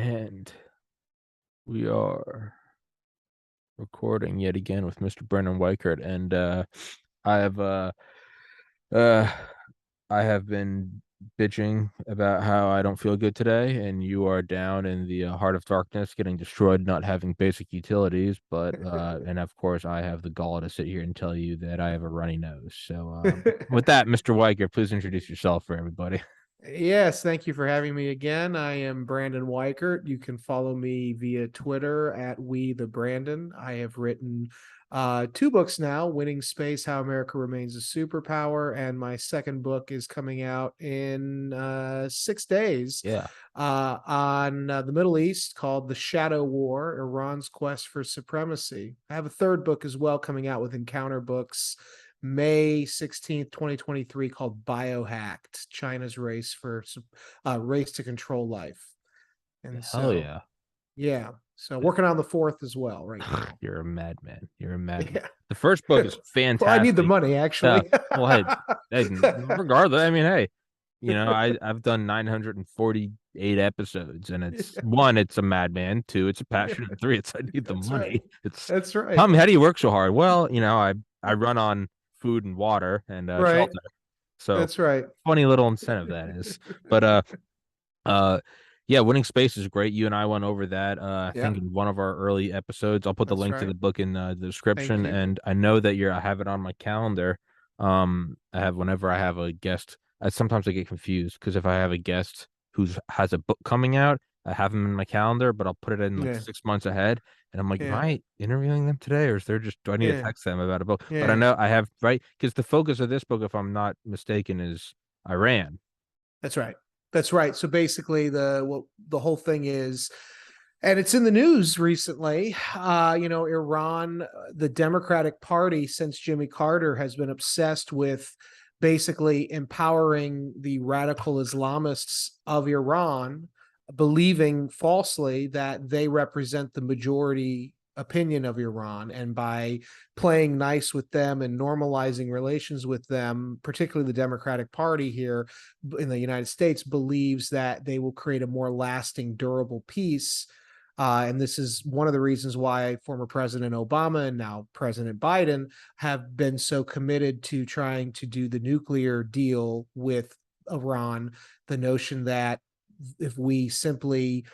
And we are recording yet again with Mr. Brendan Weichert, and I have uh I have been bitching about how I don't feel good today, and you are down in the heart of darkness, getting destroyed, not having basic utilities. But and of course, I have the gall to sit here and tell you that I have a runny nose. So with that, Mr. Weichert, please introduce yourself for everybody. Yes, thank you for having me again. I am Brandon Weichert. You can follow me via Twitter at We the Brandon. I have written two books now: Winning Space: How America Remains a Superpower, and my second book is coming out in 6 days Yeah. on the Middle East, called The Shadow War: Iran's Quest for Supremacy. I have a third book as well coming out with Encounter Books May 16th, 2023, called Biohacked: China's Race to Control Life. And Hell so, yeah. yeah. So working on the fourth as well right now. You're a madman. You're a madman. Yeah. The first book is Well, I need the fantastic. money Yeah. actually. Well, hey, regardless, I mean, hey, I've done 948 episodes, and it's Yeah. one, it's a madman. Two, it's a Yeah. passion. And three, it's I need the That's right. money. It's That's right. Tommy, how do you work so hard? Well, I run on food and water and Right. shelter. So That's right. funny little incentive that is. But uh, yeah, Winning Space is great. You and I went over that, I Yeah. think in one of our early episodes. I'll put the That's link to right. the book in the Thank description. you. And I know that I have it on my calendar. I have whenever I have a guest, sometimes I get confused because if I have a guest who has a book coming out, I have them in my calendar, but I'll put it in like Yeah. 6 months ahead. And I'm like, am Yeah. I interviewing them today, or is there do I need to Yeah. text them about a book? But I Yeah. know I have, right? Because the focus of this book, if I'm not mistaken, is Iran. That's right. That's right. So basically, the whole thing is, and it's in the news recently. Iran, the Democratic Party, since Jimmy Carter, has been obsessed with basically empowering the radical Islamists of Iran, believing falsely that they represent the majority opinion of Iran. And by playing nice with them and normalizing relations with them, particularly the Democratic Party here in the United States, believes that they will create a more lasting, durable peace. And this is one of the reasons why former President Obama and now President Biden have been so committed to trying to do the nuclear deal with Iran. The notion that if we simply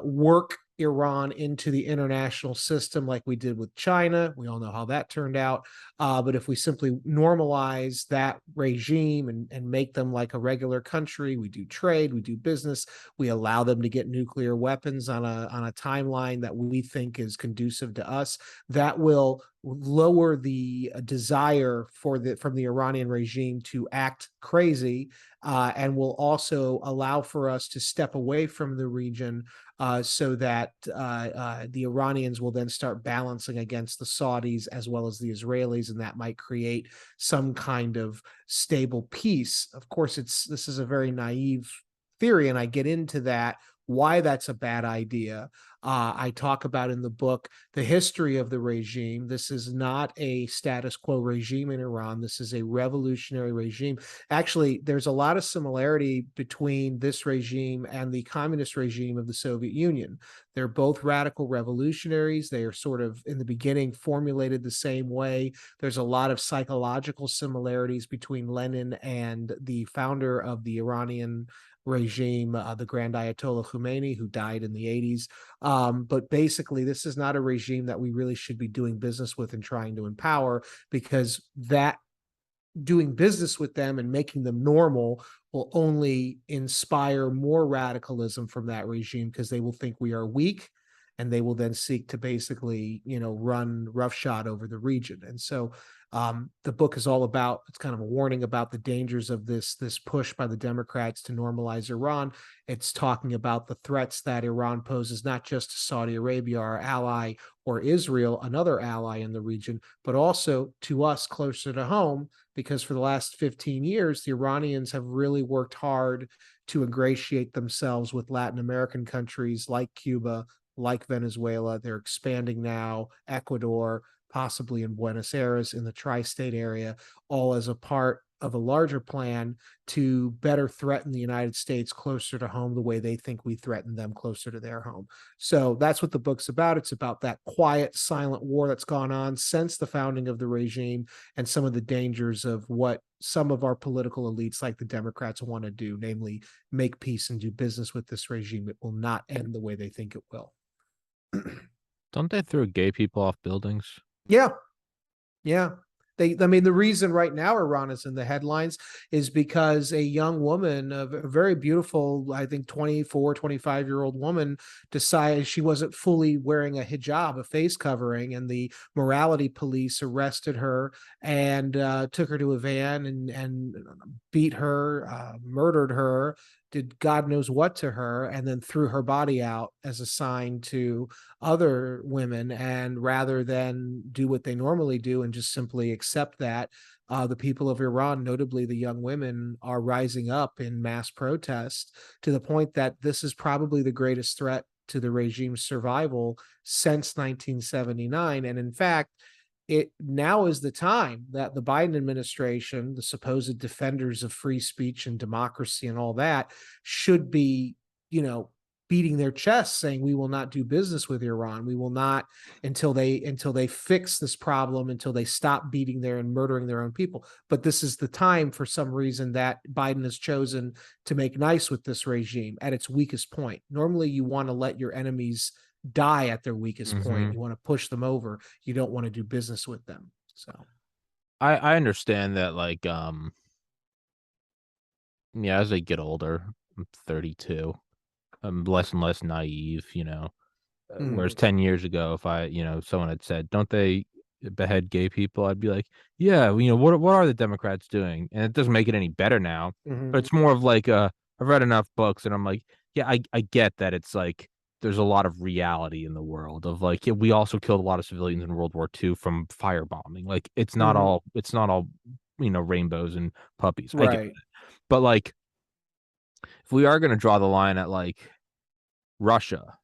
work Iran into the international system like we did with China, we all know how that turned out. But if we simply normalize that regime and make them like a regular country, we do trade, we do business, we allow them to get nuclear weapons on a timeline that we think is conducive to us, that will lower the desire from the Iranian regime to act crazy, and will also allow for us to step away from the region, so that the Iranians will then start balancing against the Saudis as well as the Israelis, and that might create some kind of stable peace. Of course, this is a very naive theory, and I get into that, why that's a bad idea. I talk about in the book the history of the regime. This is not a status quo regime in Iran. This is a revolutionary regime. Actually, there's a lot of similarity between this regime and the communist regime of the Soviet Union. They're both radical revolutionaries. They are sort of, in the beginning, formulated the same way. There's a lot of psychological similarities between Lenin and the founder of the Iranian regime, the Grand Ayatollah Khomeini, who died in the 80s. But basically, this is not a regime that we really should be doing business with and trying to empower, because that doing business with them and making them normal will only inspire more radicalism from that regime, because they will think we are weak, and they will then seek to basically, run roughshod over the region. And so the book is all about, it's kind of a warning about the dangers of this push by the Democrats to normalize Iran. It's talking about the threats that Iran poses, not just to Saudi Arabia, our ally, or Israel, another ally in the region, but also to us closer to home, because for the last 15 years, the Iranians have really worked hard to ingratiate themselves with Latin American countries like Cuba, like Venezuela. They're expanding now, Ecuador, possibly in Buenos Aires, in the tri state area, all as a part of a larger plan to better threaten the United States closer to home the way they think we threaten them closer to their home. So that's what the book's about. It's about that quiet, silent war that's gone on since the founding of the regime and some of the dangers of what some of our political elites, like the Democrats, want to do, namely make peace and do business with this regime. It will not end the way they think it will. Don't they throw gay people off buildings? Yeah. Yeah. I mean, the reason right now Iran is in the headlines is because a young woman, a very beautiful, I think 24, 25-year-old woman, decided she wasn't fully wearing a hijab, a face covering, and the morality police arrested her and took her to a van and beat her, murdered her, did God knows what to her, and then threw her body out as a sign to other women. And rather than do what they normally do and just simply accept that, the people of Iran, notably the young women, are rising up in mass protest to the point that this is probably the greatest threat to the regime's survival since 1979. And in fact, it now is the time that the Biden administration, the supposed defenders of free speech and democracy and all that, should be, beating their chests saying we will not do business with Iran. We will not until they fix this problem, until they stop beating their and murdering their own people. But this is the time, for some reason, that Biden has chosen to make nice with this regime at its weakest point. Normally, you want to let your enemies die at their weakest point. You want to push them over. You don't want to do business with them. So I understand that, like, yeah, as I get older, I'm 32. I'm less and less naive, whereas 10 years ago, if someone had said, "Don't they behead gay people?" I'd be like, "Yeah, what are the Democrats doing?" And it doesn't make it any better now, but it's more of like, I've read enough books and I'm like, yeah, I get that it's like there's a lot of reality in the world of like, yeah, we also killed a lot of civilians in World War II from firebombing. Like it's not all rainbows and puppies. I get it. Right. But like if we are gonna draw the line at like Russia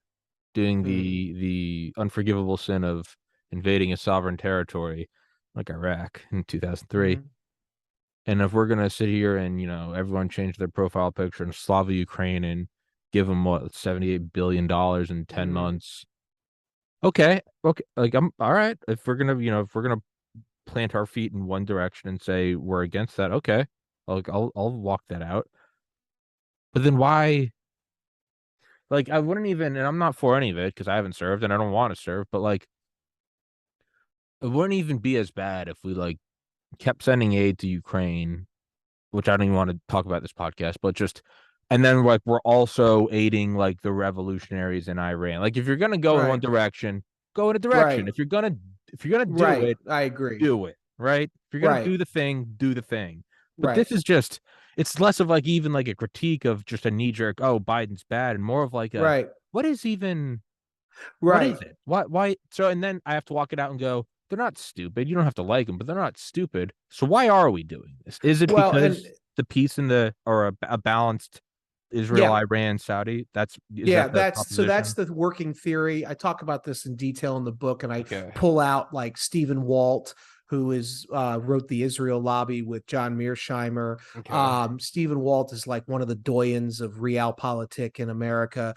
doing the unforgivable sin of invading a sovereign territory like Iraq in 2003. And if we're gonna sit here and everyone change their profile picture and Slava Ukraine and give them what $78 billion in 10 months. Okay. Like I'm all right. If we're gonna plant our feet in one direction and say we're against that, okay. Like I'll walk that out. But then why? Like I wouldn't even, and I'm not for any of it because I haven't served and I don't want to serve, but like it wouldn't even be as bad if we like kept sending aid to Ukraine, which I don't even want to talk about this podcast, but just and then like we're also aiding like the revolutionaries in Iran. Like if you're gonna go in one direction, go in a direction. Right. If you're gonna do it, I agree. do it. Right. If you're gonna do the thing, do the thing. But this is just it's less of like even like a critique of just a knee jerk, oh, Biden's bad, and more of like a what is even what is it? Why so and then I have to walk it out and go, they're not stupid. You don't have to like them, but they're not stupid. So why are we doing this? Is it because the peace in or a balanced Israel, Iran, Saudi? That's the working theory. I talk about this in detail in the book, and I pull out like Stephen Walt, who is wrote the Israel Lobby with John Mearsheimer. Stephen Walt is like one of the doyens of realpolitik in America.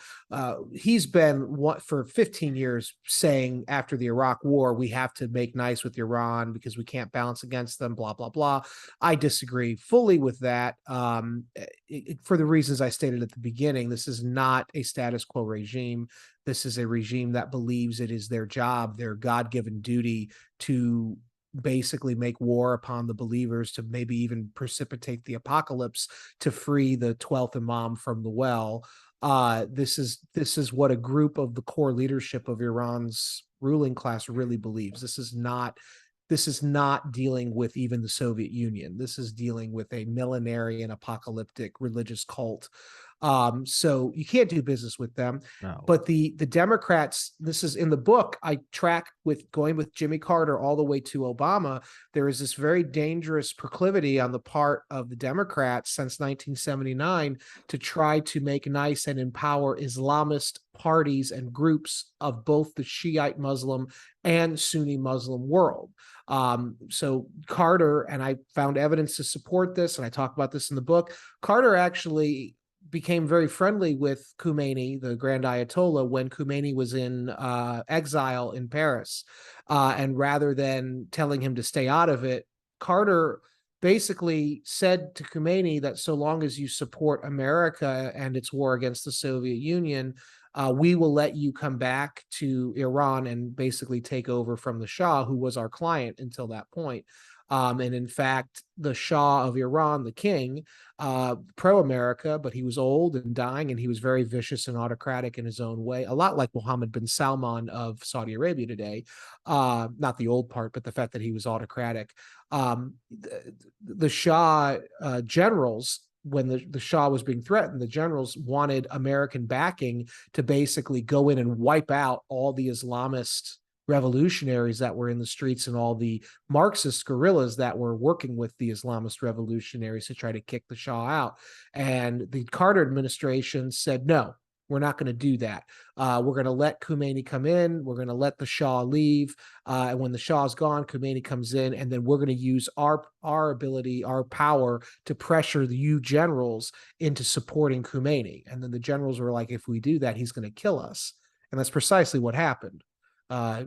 He's been for 15 years saying after the Iraq War, we have to make nice with Iran because we can't balance against them, blah, blah, blah. I disagree fully with that for the reasons I stated at the beginning. This is not a status quo regime. This is a regime that believes it is their job, their God-given duty to basically make war upon the believers, to maybe even precipitate the apocalypse, to free the 12th Imam from the well. This is what a group of the core leadership of Iran's ruling class really believes. This is not dealing with even the Soviet Union. This is dealing with a millenarian apocalyptic religious cult. So you can't do business with them. No. But the Democrats, this is in the book, I track with going with Jimmy Carter all the way to Obama. There is this very dangerous proclivity on the part of the Democrats since 1979 to try to make nice and empower Islamist parties and groups of both the Shiite Muslim and Sunni Muslim world. So Carter, and I found evidence to support this, and I talk about this in the book, Carter actually became very friendly with Khomeini, the Grand Ayatollah, when Khomeini was in exile in Paris. And rather than telling him to stay out of it, Carter basically said to Khomeini that so long as you support America and its war against the Soviet Union, we will let you come back to Iran and basically take over from the Shah, who was our client until that point. And in fact, the Shah of Iran, the king, pro-America, but he was old and dying, and he was very vicious and autocratic in his own way, a lot like Mohammed bin Salman of Saudi Arabia today. Not the old part, but the fact that he was autocratic. The Shah generals, when the Shah was being threatened, the generals wanted American backing to basically go in and wipe out all the Islamist revolutionaries that were in the streets and all the Marxist guerrillas that were working with the Islamist revolutionaries to try to kick the Shah out. And the Carter administration said, no, we're not going to do that. We're going to let Khomeini come in. We're going to let the Shah leave. And when the Shah's gone, Khomeini comes in, and then we're going to use our ability, our power to pressure the you generals into supporting Khomeini. And then the generals were like, if we do that, he's going to kill us. And that's precisely what happened.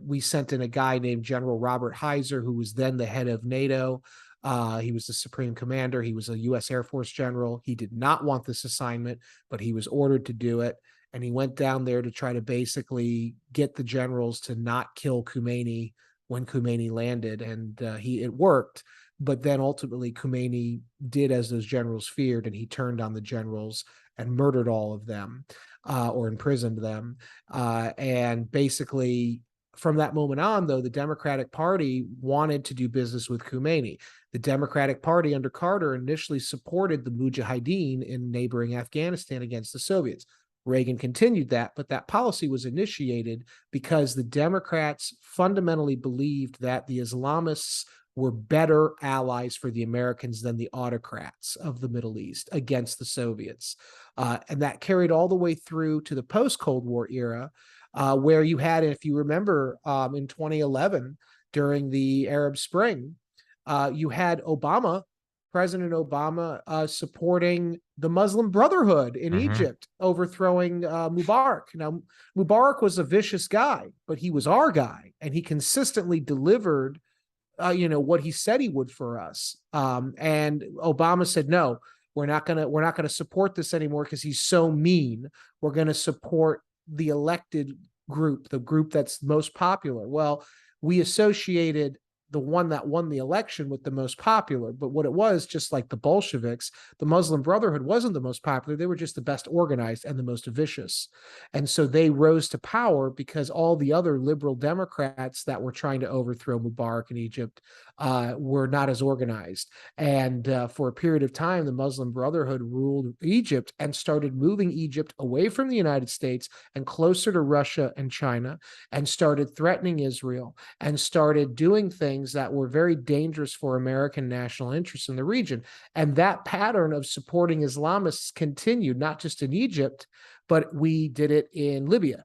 We sent in a guy named General Robert Heiser, who was then the head of NATO. He was the supreme commander. He was a U.S. Air Force general. He did not want this assignment, but he was ordered to do it. And he went down there to try to basically get the generals to not kill Khomeini when Khomeini landed. And it worked. But then ultimately Khomeini did as those generals feared, and he turned on the generals and murdered all of them, or imprisoned them. And basically, from that moment on, though, the Democratic Party wanted to do business with Khomeini. The Democratic Party under Carter initially supported the Mujahideen in neighboring Afghanistan against the Soviets. Reagan continued that, but that policy was initiated because the Democrats fundamentally believed that the Islamists were better allies for the Americans than the autocrats of the Middle East against the Soviets. And that carried all the way through to the post-Cold War era, where you had, if you remember, in 2011, during the Arab Spring, you had President Obama, supporting the Muslim Brotherhood in Egypt, overthrowing Mubarak. Now, Mubarak was a vicious guy, but he was our guy, and he consistently delivered what he said he would for us. And Obama said, no, we're not gonna support this anymore because he's so mean. We're gonna support the elected group, the group that's most popular. Well, we associated the one that won the election with the most popular, but what it was, just like the Bolsheviks, the Muslim Brotherhood wasn't the most popular. They were just the best organized and the most vicious. And so they rose to power because all the other liberal Democrats that were trying to overthrow Mubarak in Egypt were not as organized. And for a period of time, the Muslim Brotherhood ruled Egypt and started moving Egypt away from the United States and closer to Russia and China, and started threatening Israel, and started doing things that were very dangerous for American national interests in the region. And that pattern of supporting Islamists continued, not just in Egypt, but we did it in Libya.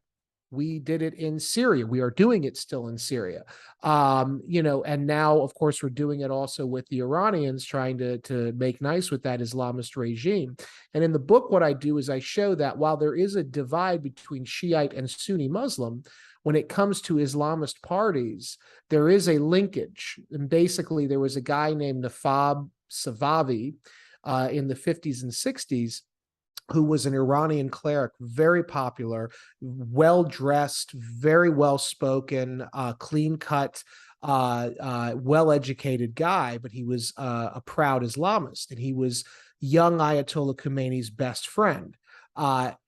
We did it in Syria. We are doing it still in Syria. And now, of course, we're doing it also with the Iranians, trying to make nice with that Islamist regime. And in the book, what I do is I show that while there is a divide between Shiite and Sunni Muslim, when it comes to Islamist parties, there is a linkage. And basically, there was a guy named Nafab Safavi in the 50s and 60s who was an Iranian cleric, very popular, well-dressed, very well-spoken, clean-cut, well-educated guy, but he was a proud Islamist, and he was young Ayatollah Khomeini's best friend. At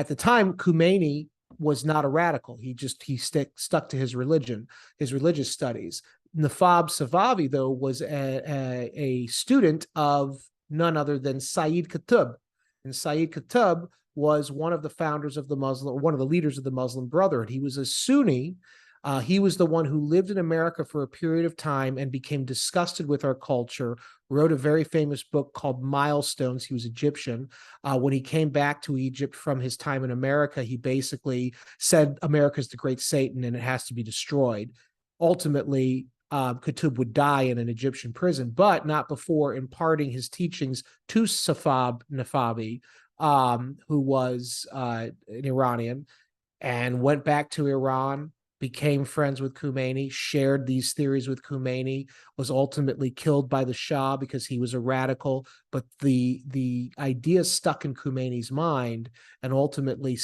the time, Khomeini was not a radical. He stuck to his religion, his religious studies. Nafab Safavi, though, was a student of none other than Sayyid Qutb. And Sayyid was one of the founders of one of the leaders of the Muslim Brotherhood. He was a Sunni, He was the one who lived in America for a period of time and became disgusted with our culture, wrote a very famous book called Milestones. He was Egyptian. When he came back to Egypt from his time in America, he basically said America's the great Satan and it has to be destroyed. Ultimately, Qutb would die in an Egyptian prison, but not before imparting his teachings to Safab Nafabi, who was an Iranian, and went back to Iran, became friends with Khomeini, shared these theories with Khomeini, was ultimately killed by the Shah because he was a radical. But the idea stuck in Khomeini's mind and ultimately,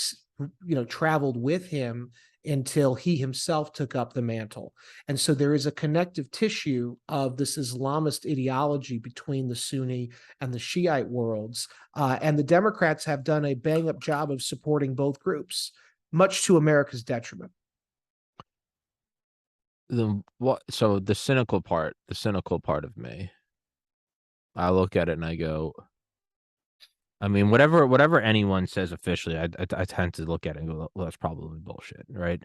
traveled with him until he himself took up the mantle. And so there is a connective tissue of this Islamist ideology between the Sunni and the Shiite worlds. And the Democrats have done a bang-up job of supporting both groups, much to America's detriment. So the cynical part of me, I look at it and I go, I mean, whatever anyone says officially, I tend to look at it and go, well, that's probably bullshit, right?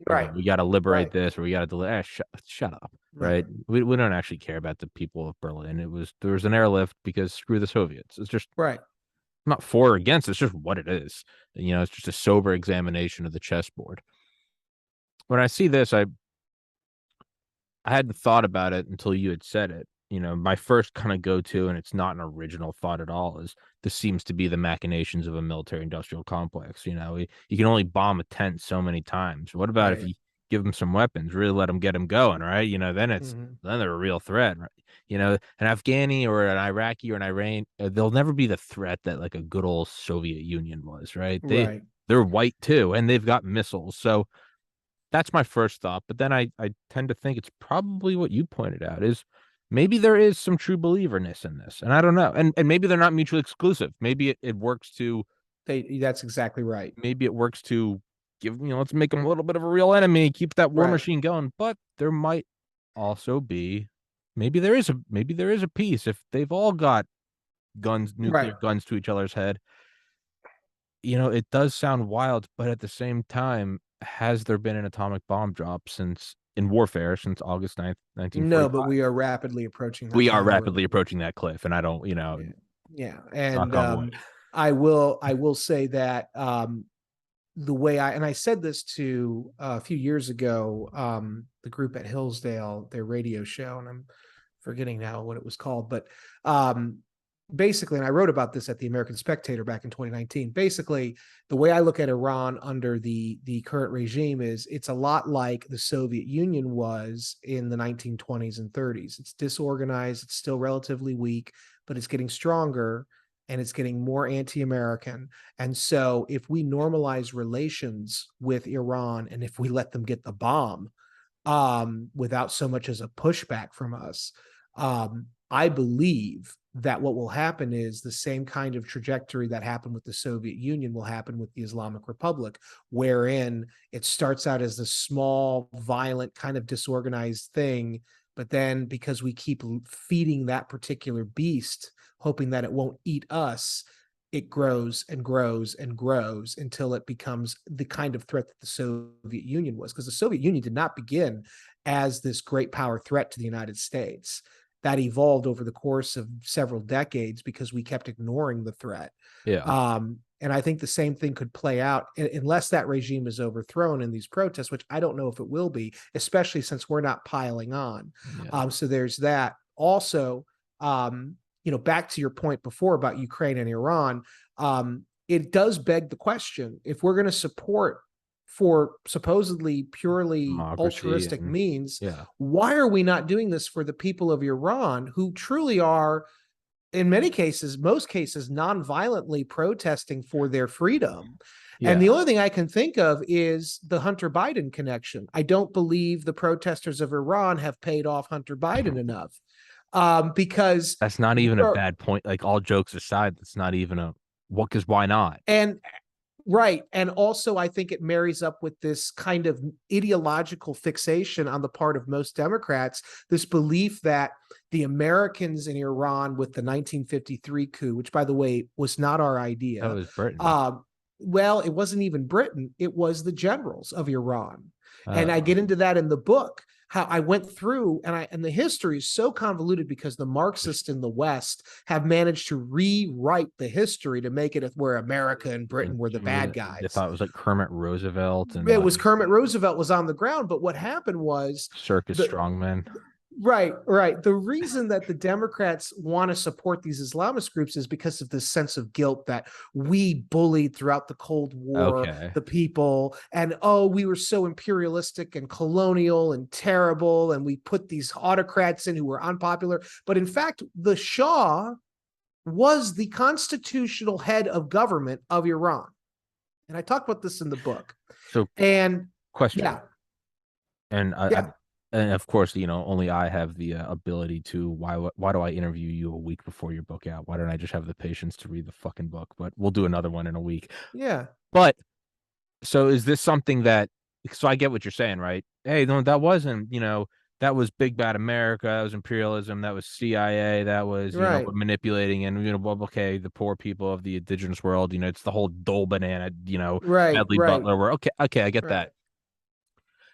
Right. We got to liberate Right. this, or we got to delay. Shut up, right? We don't actually care about the people of Berlin. There was an airlift because screw the Soviets. It's just Right. I'm not for or against. It's just what it is. It's just a sober examination of the chessboard. When I see this, I hadn't thought about it until you had said it. My first kind of go-to, and it's not an original thought at all, is this seems to be the machinations of a military-industrial complex. You can only bomb a tent so many times. What about if Right. you give them some weapons, really let them get them going, right? Then Mm-hmm. then they're a real threat, right? An Afghani or an Iraqi or an Iran, they'll never be the threat that like a good old Soviet Union was, right? Right. They're white too, and they've got missiles, so that's my first thought. But then I tend to think it's probably what you pointed out is maybe there is some true believerness in this. And I don't know. And maybe they're not mutually exclusive. Maybe it works to That's exactly right. maybe it works to give, let's make them a little bit of a real enemy, keep that war Right. machine going. But there might also be maybe there is a piece if they've all got guns, Right. nuclear guns to each other's head. It does sound wild, but at the same time, has there been an atomic bomb drop in warfare since August 9th, No, 1945? but we are rapidly approaching that We are boundary. rapidly approaching that cliff, and I don't, Yeah. Yeah. knock And on wood. I will say that the way I said this to a few years ago, the group at Hillsdale, their radio show, and I'm forgetting now what it was called, but basically, and I wrote about this at the American Spectator back in 2019. Basically, the way I look at Iran under the current regime is it's a lot like the Soviet Union was in the 1920s and 30s. It's disorganized, it's still relatively weak, but it's getting stronger and it's getting more anti-American. And so if we normalize relations with Iran and if we let them get the bomb without so much as a pushback from us, I believe that what will happen is the same kind of trajectory that happened with the Soviet Union will happen with the Islamic Republic, wherein it starts out as this small, violent, kind of disorganized thing. But then because we keep feeding that particular beast, hoping that it won't eat us, it grows and grows and grows until it becomes the kind of threat that the Soviet Union was. Because the Soviet Union did not begin as this great power threat to the United States. That evolved over the course of several decades because we kept ignoring the threat. Yeah. And I think the same thing could play out unless that regime is overthrown in these protests, which I don't know if it will be, especially since we're not piling on. Yeah. So there's that. Also, back to your point before about Ukraine and Iran, it does beg the question, if we're going to support for supposedly purely Democracy altruistic and means, yeah. why are we not doing this for the people of Iran who truly are, in many cases, most cases, non-violently protesting for their freedom? And Yeah. the only thing I can think of is the Hunter Biden connection. I don't believe the protesters of Iran have paid off Hunter Biden enough, because That's not even a bad point. Like all jokes aside, that's not even because why not? and right. And also, I think it marries up with this kind of ideological fixation on the part of most Democrats, this belief that the Americans in Iran with the 1953 coup, which, by the way, was not our That idea, was Britain. uh, Well, it wasn't even Britain. It was the generals of Iran. And I Oh, get into that in the book, how I went through, and the history is so convoluted because the Marxists in the West have managed to rewrite the history to make it where America and Britain were the bad they guys. thought it was like Kermit Roosevelt and It like was Kermit Roosevelt was on the ground, but what happened was circus the strongmen. right. The reason that the Democrats want to support these Islamist groups is because of this sense of guilt that we bullied throughout the Cold War Okay. the people, and oh, we were so imperialistic and colonial and terrible, and we put these autocrats in who were unpopular. But in fact, the Shah was the constitutional head of government of Iran. And I talk about this in the book. So And question. yeah, And yeah. and of course, only I have the ability to. Why do I interview you a week before your book out? Why don't I just have the patience to read the fucking book? But we'll do another one in a week. Yeah. But so is this something that? So I get what you're saying, right? Hey, no, that wasn't. That was big bad America. That was imperialism. That was CIA. That was Right. manipulating and well, okay, the poor people of the indigenous world. It's the whole Dole banana. Right. Medley Right. Butler. Where okay, I get Right. that.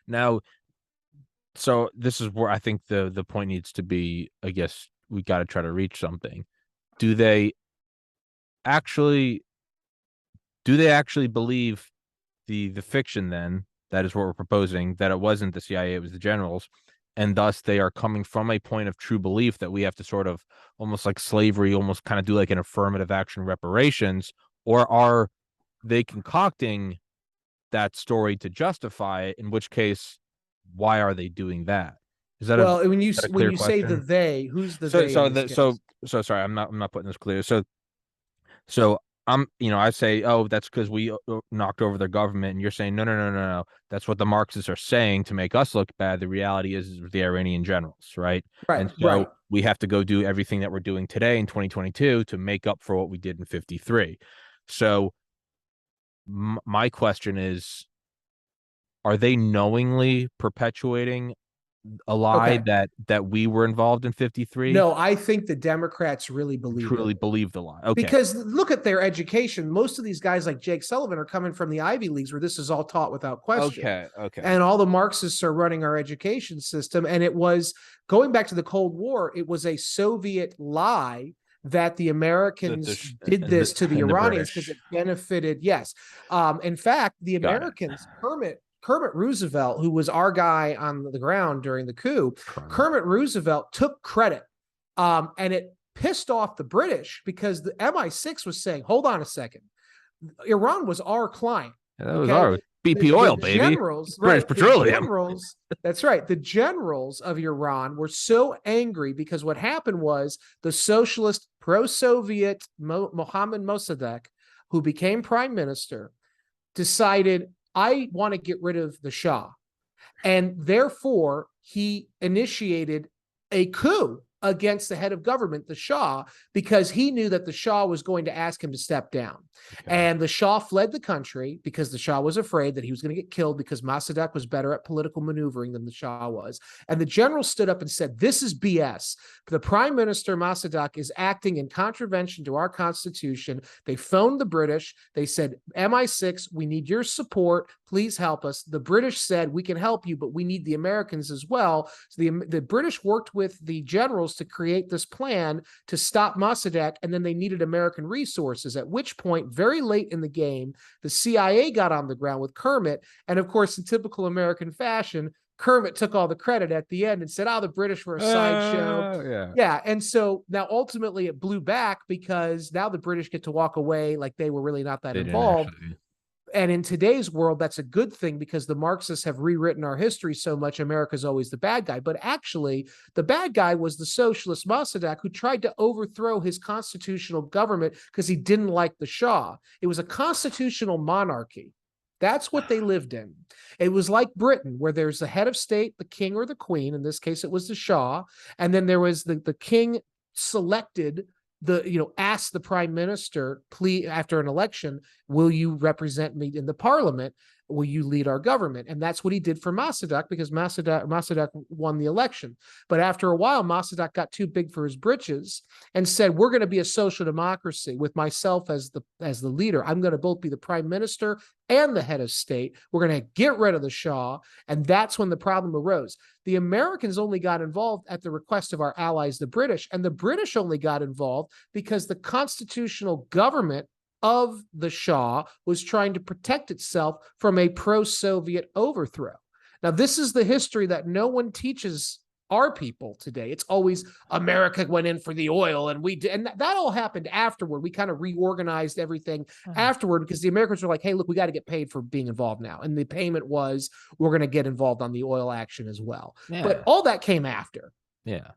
Now, so this is where I think the point needs to be. I guess we got to try to reach something. Do they actually do they actually believe the fiction then? That is what we're proposing, that it wasn't the CIA, it was the generals, and thus they are coming from a point of true belief that we have to sort of almost like slavery, almost kind of do like an affirmative action reparations, or are they concocting that story to justify it? In which case, why are they doing that? Is that Well, when you a when clear you say the question? they, who's the So they in so this the so case? so sorry, I'm not putting this clear. So I say, oh, that's because we knocked over their government, and you're saying, no, no, no, no, no. That's what the Marxists are saying to make us look bad. The reality is the Iranian generals, right? Right. And so Right. we have to go do everything that we're doing today in 2022 to make up for what we did in 53. So my question is, are they knowingly perpetuating a lie Okay. that we were involved in 53? No, I think the Democrats really believe it Truly believe the lie. Okay. because look at their education. Most of these guys, like Jake Sullivan, are coming from the Ivy Leagues where this is all taught without question. Okay. Okay. And all the Marxists are running our education system. And it was going back to the Cold War, it was a Soviet lie that the That Americans did this to the and the Iranians because British. it benefited. Yes. In fact, the Got it. Americans, Kermit Roosevelt, who was our guy on the ground during the coup, Kermit. Kermit Roosevelt took credit. And it pissed off the British because the MI6 was saying, hold on a second. Iran was our client. Yeah, that was Okay. our BP oil, baby. Generals, British right? The Petroleum. generals, that's right. The generals of Iran were so angry because what happened was the socialist pro-Soviet Mohammad Mossadegh, who became prime minister, decided, I want to get rid of the Shah. And therefore, he initiated a coup against the head of government, the Shah, because he knew that the Shah was going to ask him to step down. Okay. And the Shah fled the country because the Shah was afraid that he was going to get killed because Mossadegh was better at political maneuvering than the Shah was. And the general stood up and said, this is BS. The prime minister, Mossadegh, is acting in contravention to our constitution. They phoned the British. They said, MI6, we need your support. Please help us. The British said, we can help you, but we need the Americans as well. So the British worked with the generals to create this plan to stop Mossadegh, and then they needed American resources, at which point, very late in the game, the CIA got on the ground with Kermit, and of course, in typical American fashion, Kermit took all the credit at the end and said, the British were a sideshow. Yeah. And so now ultimately it blew back because now the British get to walk away like they were really not that involved. And in today's world, that's a good thing because the Marxists have rewritten our history so much. America's always the bad guy. But actually, the bad guy was the socialist Mossadegh, who tried to overthrow his constitutional government because he didn't like the Shah. It was a constitutional monarchy. That's what they lived in. It was like Britain, where there's the head of state, the king or the queen. In this case, it was the Shah. And then there was the king selected ask the prime minister, please, after an election, will you represent me in the parliament? will you lead our government? And that's what he did for Mossadegh, because Mossadegh won the election. But after a while, Mossadegh got too big for his britches and said, we're going to be a social democracy with myself as the leader. I'm going to both be the prime minister and the head of state. We're going to get rid of the Shah. And that's when the problem arose. The Americans only got involved at the request of our allies, the British, and the British only got involved because the constitutional government of the Shah was trying to protect itself from a pro-Soviet overthrow. Now, this is the history that no one teaches our people today. It's always America went in for the oil and we did, and that all happened afterward. We kind of reorganized everything afterward because the Americans were like, hey, look, we got to get paid for being involved now. And the payment was, we're going to get involved on the oil action as well. Yeah. But all that came after. Yeah.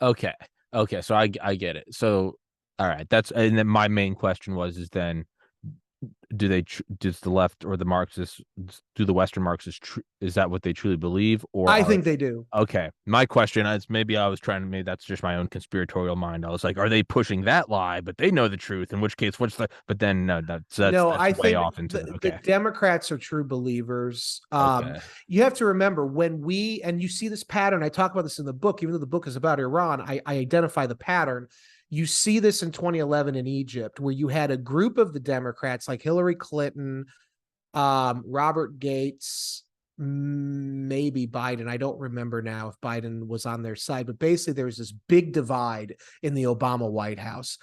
Okay. So I get it. So, all right. And then my main question is then, does the left or the Marxists, do the Western Marxists, is that what they truly believe? Or I think they do. Okay. My question is, maybe that's just my own conspiratorial mind. I was like, are they pushing that lie, but they know the truth? In which case, but then no, that's I way think off into the Democrats are true believers. Okay. You have to remember and you see this pattern. I talk about this in the book, even though the book is about Iran, I identify the pattern. You see this in 2011 in Egypt, where you had a group of the Democrats like Hillary Clinton, Robert Gates, maybe Biden. I don't remember now if Biden was on their side, but basically there was this big divide in the Obama White House.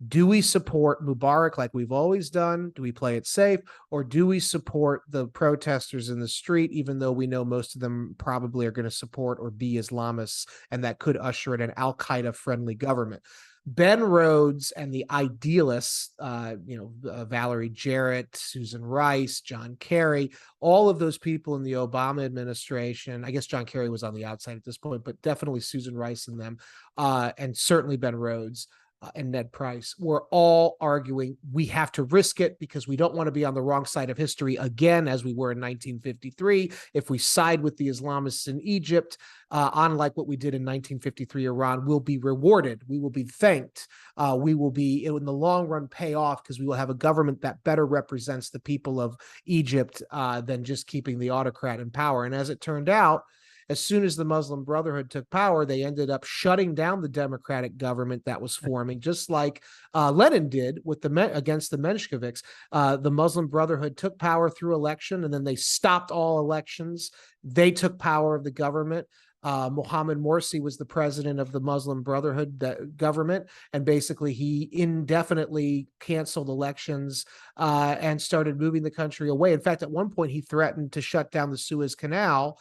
Do we support Mubarak like we've always done? Do we play it safe? Or do we support the protesters in the street, even though we know most of them probably are going to support or be Islamists, and that could usher in an al-Qaeda friendly government? Ben Rhodes and the idealists, Valerie Jarrett, Susan Rice, John Kerry, all of those people in the Obama administration, I guess John Kerry was on the outside at this point, but definitely Susan Rice and them, and certainly Ben Rhodes and Ned Price, were all arguing we have to risk it because we don't want to be on the wrong side of history again, as we were in 1953. If we side with the Islamists in Egypt, unlike what we did in 1953 Iran, we'll be rewarded. We will be thanked. We will be, in the long run, pay off because we will have a government that better represents the people of Egypt than just keeping the autocrat in power. And as it turned out, as soon as the Muslim Brotherhood took power, they ended up shutting down the democratic government that was forming, just like Lenin did with against the Mensheviks. The Muslim Brotherhood took power through election, and then they stopped all elections. They took power of the government. Mohammed Morsi was the president of the Muslim Brotherhood government, and basically he indefinitely canceled elections and started moving the country away. In fact, at one point he threatened to shut down the Suez Canal.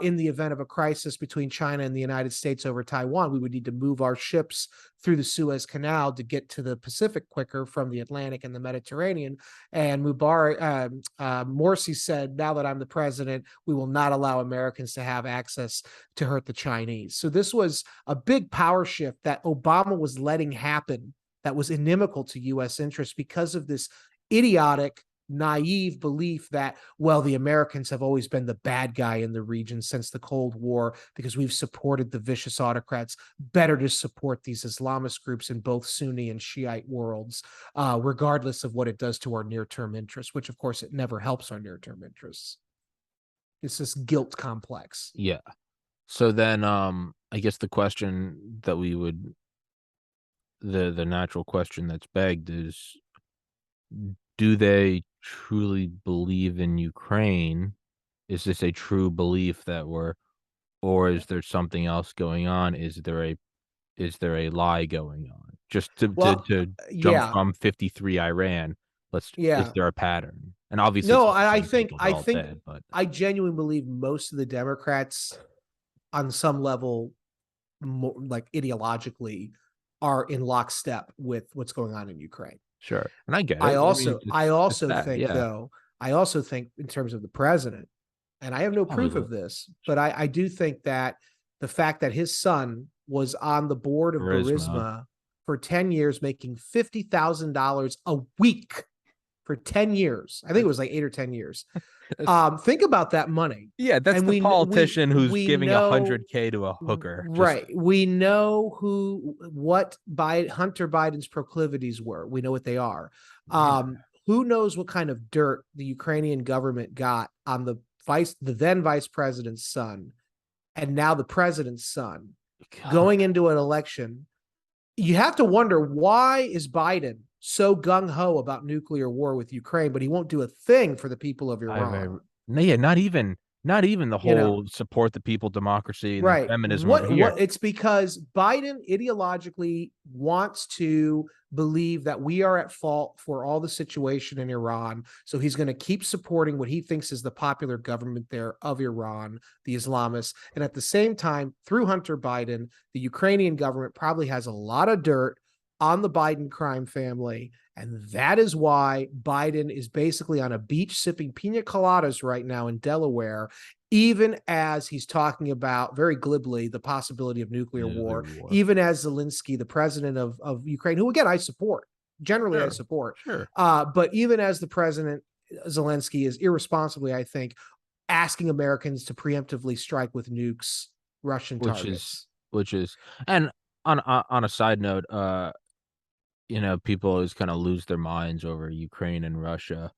In the event of a crisis between China and the United States over Taiwan, we would need to move our ships through the Suez Canal to get to the Pacific quicker from the Atlantic and the Mediterranean. And Morsi said, now that I'm the president, we will not allow Americans to have access to hurt the Chinese. So this was a big power shift that Obama was letting happen that was inimical to U.S. interests because of this idiotic, naive belief that, well, the Americans have always been the bad guy in the region since the Cold War because we've supported the vicious autocrats. Better to support these Islamist groups in both Sunni and Shiite worlds, regardless of what it does to our near-term interests, which, of course, it never helps our near-term interests. It's this guilt complex. Yeah. So then I guess the question that the natural question that's begged is, do they truly believe in Ukraine? Is this a true belief or is there something else going on? Is there a lie going on? Just to jump from 53 Iran, is there a pattern? And obviously, no, I think I genuinely believe most of the Democrats, on some level, more, like ideologically, are in lockstep with what's going on in Ukraine. Sure. And I get it. I also think in terms of the president, and I have no proof of this, but I do think that the fact that his son was on the board of Burisma for 10 years, making $50,000 a week for 10 years. I think it was like 8 or 10 years. Think about that money. Yeah, that's the politician who's giving $100K to a hooker. Right. We know what Hunter Biden's proclivities were. We know what they are. who knows what kind of dirt the Ukrainian government got on the then vice president's son, and now the president's son, God. going into an election. You have to wonder, why is Biden so gung-ho about nuclear war with Ukraine, but he won't do a thing for the people of Iran? Yeah, not even the whole support the people, democracy, and then feminism over here. It's because Biden ideologically wants to believe that we are at fault for all the situation in Iran. So he's going to keep supporting what he thinks is the popular government there of Iran, the Islamists. And at the same time, through Hunter Biden, the Ukrainian government probably has a lot of dirt on the Biden crime family. And that is why Biden is basically on a beach sipping pina coladas right now in Delaware, even as he's talking about very glibly the possibility of nuclear war, even as Zelensky, the president of Ukraine, who again I support, generally I support, but even as the president Zelensky is irresponsibly, I think, asking Americans to preemptively strike with nukes Russian targets. Which is, and on a side note, people always kind of lose their minds over Ukraine and Russia.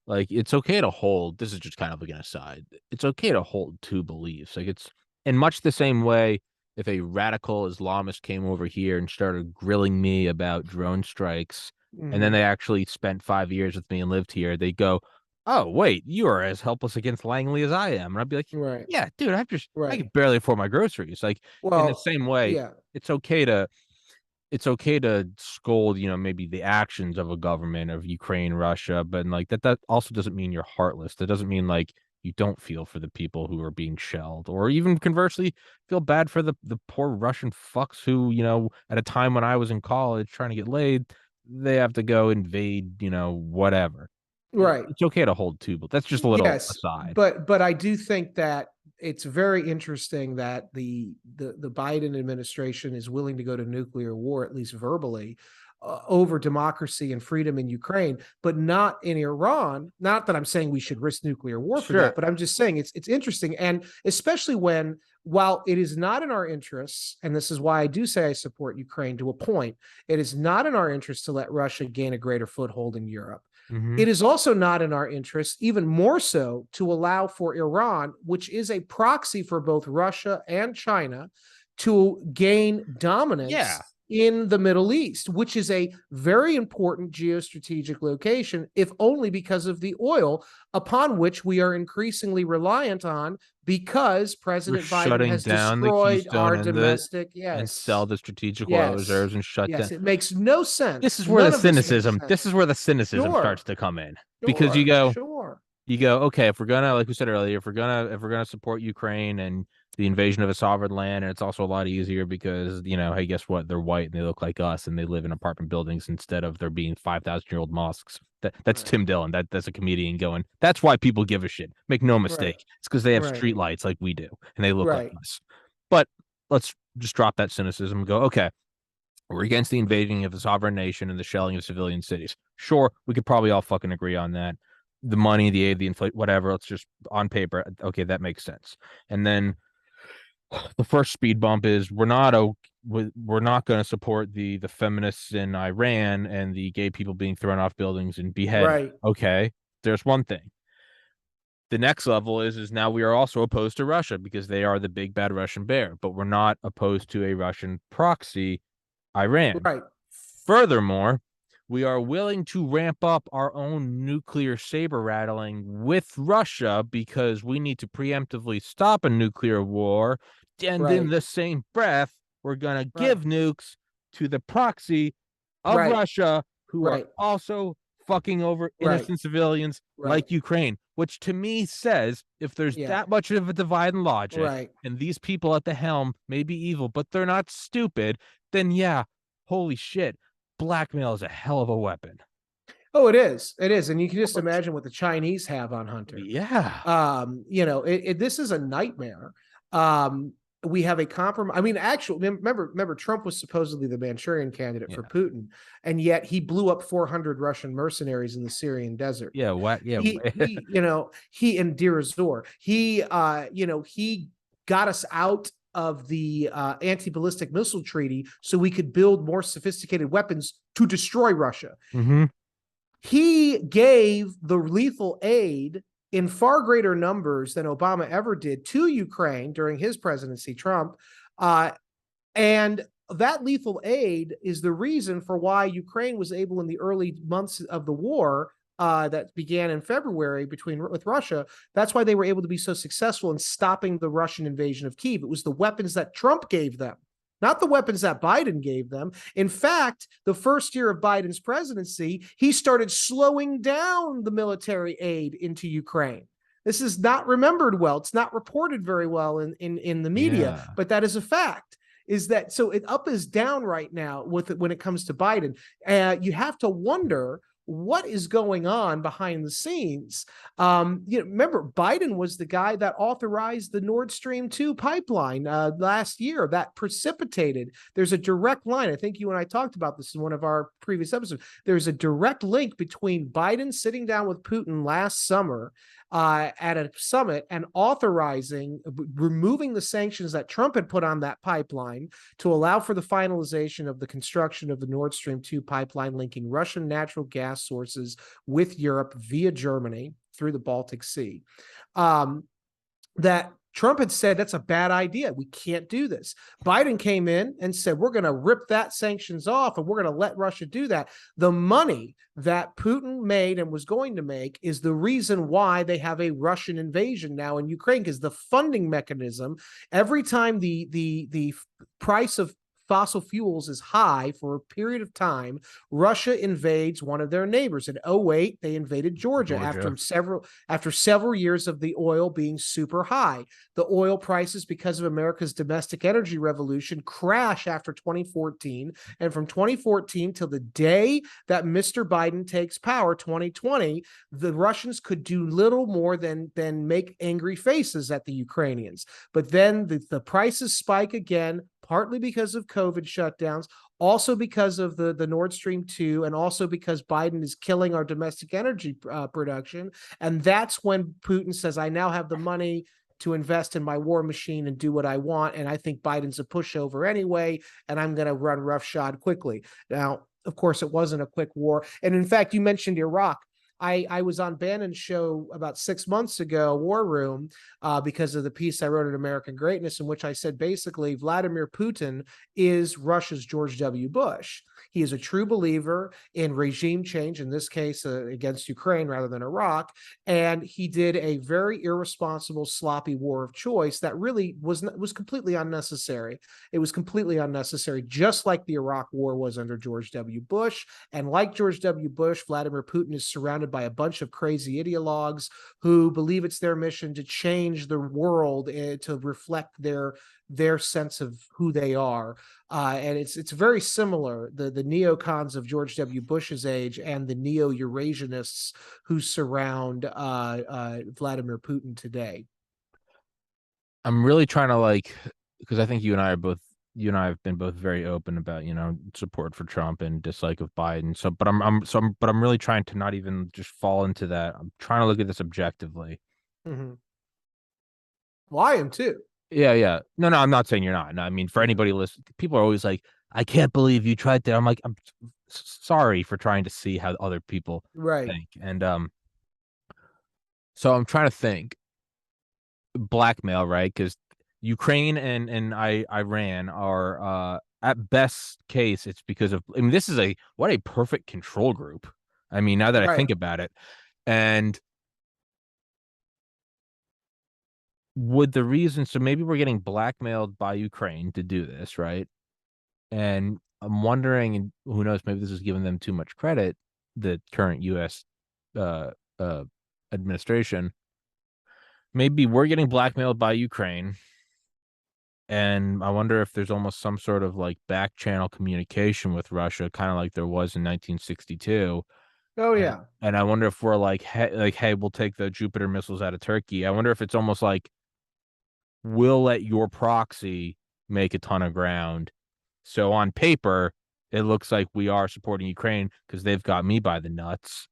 Like, it's okay to hold, this is just kind of like an aside, it's okay to hold two beliefs. Like, it's in much the same way if a radical Islamist came over here and started grilling me about drone strikes, and then they actually spent 5 years with me and lived here, they go, oh, wait, you are as helpless against Langley as I am. And I'd be like, yeah, dude, I can barely afford my groceries. Like, in the same way, it's okay to scold, maybe the actions of a government of Ukraine, Russia, but like that also doesn't mean you're heartless. That doesn't mean like you don't feel for the people who are being shelled, or even conversely feel bad for the poor Russian fucks who, at a time when I was in college trying to get laid, they have to go invade, whatever. Right. It's okay to hold two, but that's just a little aside. But I do think that it's very interesting that the Biden administration is willing to go to nuclear war, at least verbally, over democracy and freedom in Ukraine, but not in Iran. Not that I'm saying we should risk nuclear war for that, but I'm just saying it's interesting. And especially when, while it is not in our interests, and this is why I do say I support Ukraine to a point, it is not in our interest to let Russia gain a greater foothold in Europe. It is also not in our interest, even more so, to allow for Iran, which is a proxy for both Russia and China, to gain dominance in the Middle East, which is a very important geostrategic location, if only because of the oil upon which we are increasingly reliant on, because President Biden has destroyed our domestic, and sell the strategic oil reserves and shut down. It makes no sense. This is where the cynicism starts to come in, because you go, okay, if we're gonna, like we said earlier, if we're gonna support Ukraine and the invasion of a sovereign land, and it's also a lot easier because, hey, guess what? They're white and they look like us and they live in apartment buildings instead of there being 5,000-year-old mosques. That's Tim Dillon. That's a comedian going, that's why people give a shit. Make no mistake. It's because they have street lights like we do and they look like us. But let's just drop that cynicism and go, okay, we're against the invading of a sovereign nation and the shelling of civilian cities. Sure, we could probably all fucking agree on that. The money, the aid, the inflation, whatever, let's just, on paper, okay, that makes sense. And then the first speed bump is we're not going to support the feminists in Iran and the gay people being thrown off buildings and beheaded. Okay, there's one thing. The next level is now we are also opposed to Russia because they are the big bad Russian bear, but we're not opposed to a Russian proxy, Iran. Furthermore, we are willing to ramp up our own nuclear saber rattling with Russia because we need to preemptively stop a nuclear war. And in the same breath, we're going to give nukes to the proxy of Russia, who are also fucking over innocent civilians like Ukraine, which to me says, if there's that much of a divide in logic, and these people at the helm may be evil, but they're not stupid, then holy shit, blackmail is a hell of a weapon. Oh, it is. It is. And you can just imagine what the Chinese have on Hunter. This is a nightmare. We have a compromise. I mean, actually, remember, Trump was supposedly the Manchurian candidate for Putin, and yet he blew up 400 Russian mercenaries in the Syrian desert. He in Deir ez-Zor, he got us out of the anti-ballistic missile treaty so we could build more sophisticated weapons to destroy Russia. he gave the lethal aid in far greater numbers than Obama ever did to Ukraine during his presidency, Trump. And that lethal aid is the reason for why Ukraine was able in the early months of the war that began in February with Russia. That's why they were able to be so successful in stopping the Russian invasion of Kyiv. It was the weapons that Trump gave them, not the weapons that Biden gave them. In fact, the first year of Biden's presidency, he started slowing down the military aid into Ukraine. This is not remembered well. It's not reported very well in the media, Yeah. but that is a fact. Is that so? It up is down right now when it comes to Biden. You have to wonder what is going on behind the scenes. Remember, Biden was the guy that authorized the Nord Stream 2 pipeline last year that precipitated. There's a direct line. I think you and I talked about this in one of our previous episodes. There's a direct link between Biden sitting down with Putin last summer at a summit and removing the sanctions that Trump had put on that pipeline to allow for the finalization of the construction of the Nord Stream 2 pipeline linking Russian natural gas sources with Europe via Germany through the Baltic Sea. That Trump had said that's a bad idea. We can't do this. Biden came in and said, we're going to rip that sanctions off and we're going to let Russia do that. The money that Putin made and was going to make is the reason why they have a Russian invasion now in Ukraine, because the funding mechanism, every time the price of fossil fuels is high for a period of time, Russia invades one of their neighbors. In 2008, they invaded Georgia. after several years of the oil being super high. The oil prices, because of America's domestic energy revolution, crash after 2014. And from 2014 till the day that Mr. Biden takes power, 2020, the Russians could do little more than make angry faces at the Ukrainians. But then the prices spike again, partly because of COVID shutdowns, also because of the Nord Stream 2, and also because Biden is killing our domestic energy production. And that's when Putin says, I now have the money to invest in my war machine and do what I want. And I think Biden's a pushover anyway, and I'm going to run roughshod quickly. Now, of course, it wasn't a quick war. And in fact, you mentioned Iraq. I was on Bannon's show about 6 months ago, War Room, because of the piece I wrote at American Greatness, in which I said basically Vladimir Putin is Russia's George W. Bush. He is a true believer in regime change, in this case against Ukraine rather than Iraq, and he did a very irresponsible, sloppy war of choice that really was completely unnecessary. It was completely unnecessary, just like the Iraq War was under George W. Bush. And like George W. Bush, Vladimir Putin is surrounded by a bunch of crazy ideologues who believe it's their mission to change the world to reflect their sense of who they are. And it's very similar, the neocons of George W. Bush's age and the neo-Eurasianists who surround Vladimir Putin today. I'm really trying to because I think you and I have been both very open about, support for Trump and dislike of Biden. So, but I'm really trying to not even just fall into that. I'm trying to look at this objectively. Mm-hmm. Well, I am too. Yeah. No, I'm not saying you're not. No, I mean, for anybody listening, people are always like, I can't believe you tried that. I'm like, I'm sorry for trying to see how other people think. And so I'm trying to think blackmail, right? Because Ukraine and Iran are at best case, it's because of, I mean, this is what a perfect control group. I mean, now that I think about it. And would the reason, so maybe we're getting blackmailed by Ukraine to do this, right? And I'm wondering, and who knows, maybe this is giving them too much credit, the current US administration. Maybe we're getting blackmailed by Ukraine. And I wonder if there's almost some sort of back channel communication with Russia, kind of like there was in 1962. Oh yeah. And I wonder if we're hey, we'll take the Jupiter missiles out of Turkey. I wonder if it's almost like we'll let your proxy make a ton of ground. So on paper, it looks like we are supporting Ukraine because they've got me by the nuts.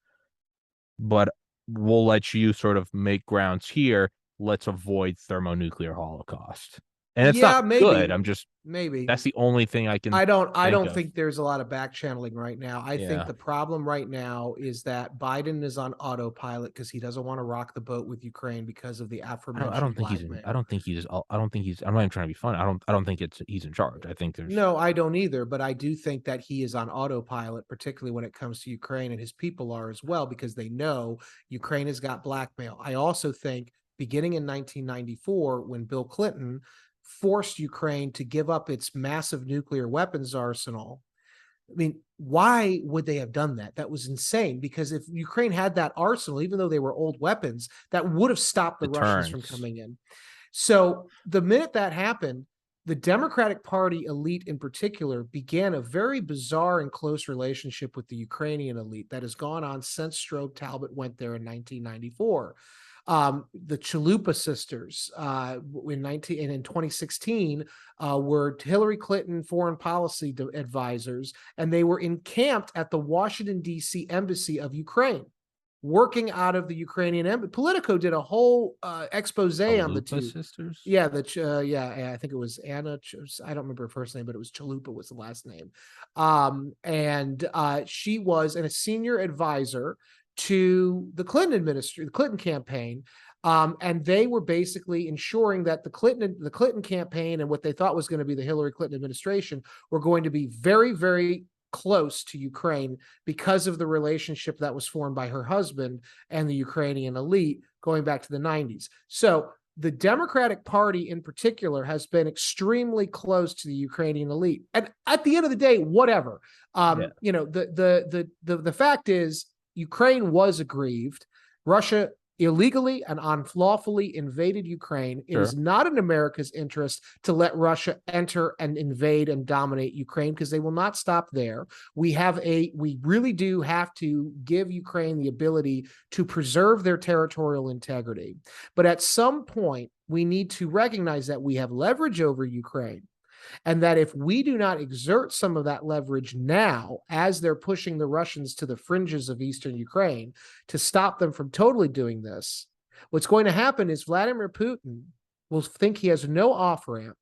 But we'll let you sort of make grounds here. Let's avoid thermonuclear holocaust. And it's not Yeah, good. maybe, I'm just maybe. that's the only thing I can I think don't of. think there's a lot of back channeling right now. I think Yeah. the problem right now is that Biden is on autopilot because he doesn't want to rock the boat with Ukraine because of the I don't aforementioned think he's in. I blackmail. don't think he's. I don't think he's. I'm not even trying to be funny. I don't think it's he's in charge. I think there's. No, I don't either, but I do think that he is on autopilot, particularly when it comes to Ukraine, and his people are as well, because they know Ukraine has got blackmail. I also think beginning in 1994, when Bill Clinton forced Ukraine to give up its massive nuclear weapons arsenal. I mean, why would they have done that? That was insane, because if Ukraine had that arsenal, even though they were old weapons, that would have stopped the Russians from Deterrence. coming in. So the minute that happened, the Democratic Party elite in particular began a very bizarre and close relationship with the Ukrainian elite that has gone on since Strobe Talbot went there in 1994. The Chalupa sisters in 2016 were Hillary Clinton foreign policy advisors, and they were encamped at the Washington, D.C. embassy of Ukraine, working out of the Ukrainian embassy. Politico did a whole expose on the Chalupa two. sisters. Yeah, I think it was Anna. I don't remember her first name, but it was Chalupa was the last name. And she was a senior advisor to the Clinton administration, the Clinton campaign. And they were basically ensuring that the Clinton campaign and what they thought was going to be the Hillary Clinton administration were going to be very, very close to Ukraine because of the relationship that was formed by her husband and the Ukrainian elite going back to the 90s. So the Democratic Party in particular has been extremely close to the Ukrainian elite. And at the end of the day, whatever. Yeah. The fact is Ukraine was aggrieved. Russia illegally and unlawfully invaded Ukraine. It Sure. is not in America's interest to let Russia enter and invade and dominate Ukraine, because they will not stop there. We really do have to give Ukraine the ability to preserve their territorial integrity. But at some point, we need to recognize that we have leverage over Ukraine, and that if we do not exert some of that leverage now, as they're pushing the Russians to the fringes of eastern Ukraine to stop them from totally doing this, what's going to happen is Vladimir Putin will think he has no off-ramp.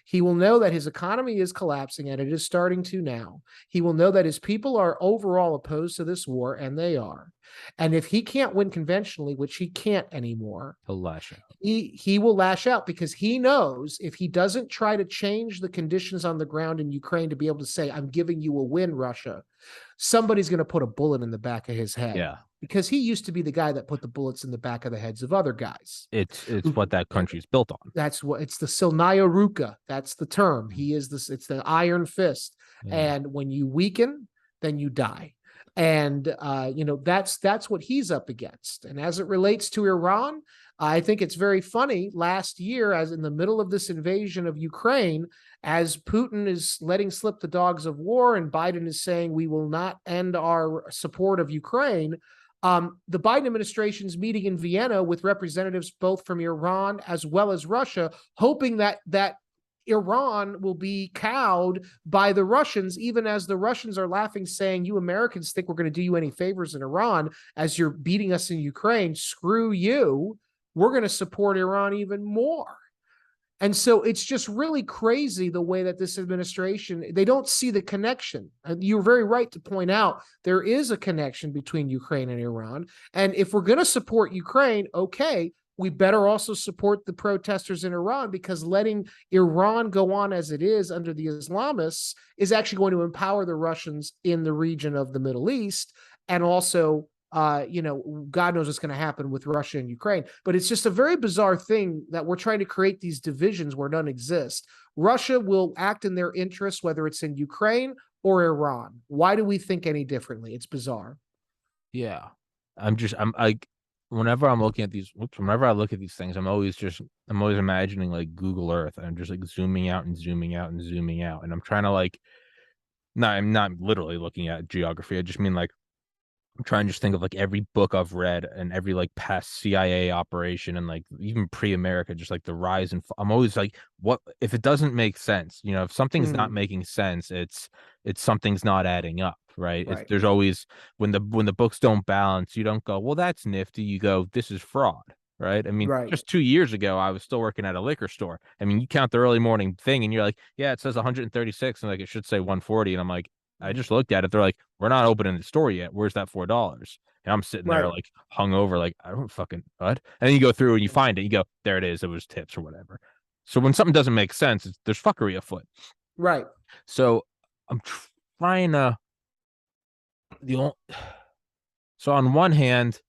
He will know that his economy is collapsing, and it is starting to now. He will know that his people are overall opposed to this war, and they are. And if he can't win conventionally, which he can't anymore, He'll lash out. he will lash out, because he knows if he doesn't try to change the conditions on the ground in Ukraine to be able to say, I'm giving you a win, Russia, somebody's going to put a bullet in the back of his head. Yeah. Because he used to be the guy that put the bullets in the back of the heads of other guys. It's what that country is built on. That's what it's the Silnaya Ruka. That's the term. He is this. It's the iron fist. Yeah. And when you weaken, then you die. And that's what he's up against. And as it relates to Iran, I think it's very funny. Last year, as in the middle of this invasion of Ukraine, as Putin is letting slip the dogs of war and Biden is saying we will not end our support of Ukraine, the Biden administration's meeting in Vienna with representatives both from Iran as well as Russia, hoping that Iran will be cowed by the Russians, even as the Russians are laughing, saying, you Americans think we're going to do you any favors in Iran as you're beating us in Ukraine. Screw you. We're going to support Iran even more. And so it's just really crazy the way that this administration, they don't see the connection. You're very right to point out there is a connection between Ukraine and Iran. And if we're going to support Ukraine, okay, we better also support the protesters in Iran, because letting Iran go on as it is under the Islamists is actually going to empower the Russians in the region of the Middle East. And also, God knows what's going to happen with Russia and Ukraine. But it's just a very bizarre thing that we're trying to create these divisions where none exist. Russia will act in their interests, whether it's in Ukraine or Iran. Why do we think any differently? It's bizarre. Yeah. Whenever I look at these things, I'm always imagining like Google Earth. I'm just like zooming out and zooming out and zooming out. And I'm trying to I'm not literally looking at geography. I just mean I'm trying to just think of every book I've read and every past CIA operation and even pre-America, just the rise and I'm always what if it doesn't make sense? If something's not making sense, it's something's not adding up, right? Right. There's always when the books don't balance, you don't go, well, that's nifty. You go, this is fraud. right? I mean, Right. just 2 years ago, I was still working at a liquor store. I mean, you count the early morning thing and you're like, yeah, it says 136 and like it should say 140. And I'm like, I just looked at it. They're like, we're not opening the store yet. Where's that $4? And I'm sitting there Right. like hung over, like, I don't fucking what? And then you go through and you find it. You go, there it is. It was tips or whatever. So when something doesn't make sense, there's fuckery afoot. Right. So I'm trying to the so on one hand,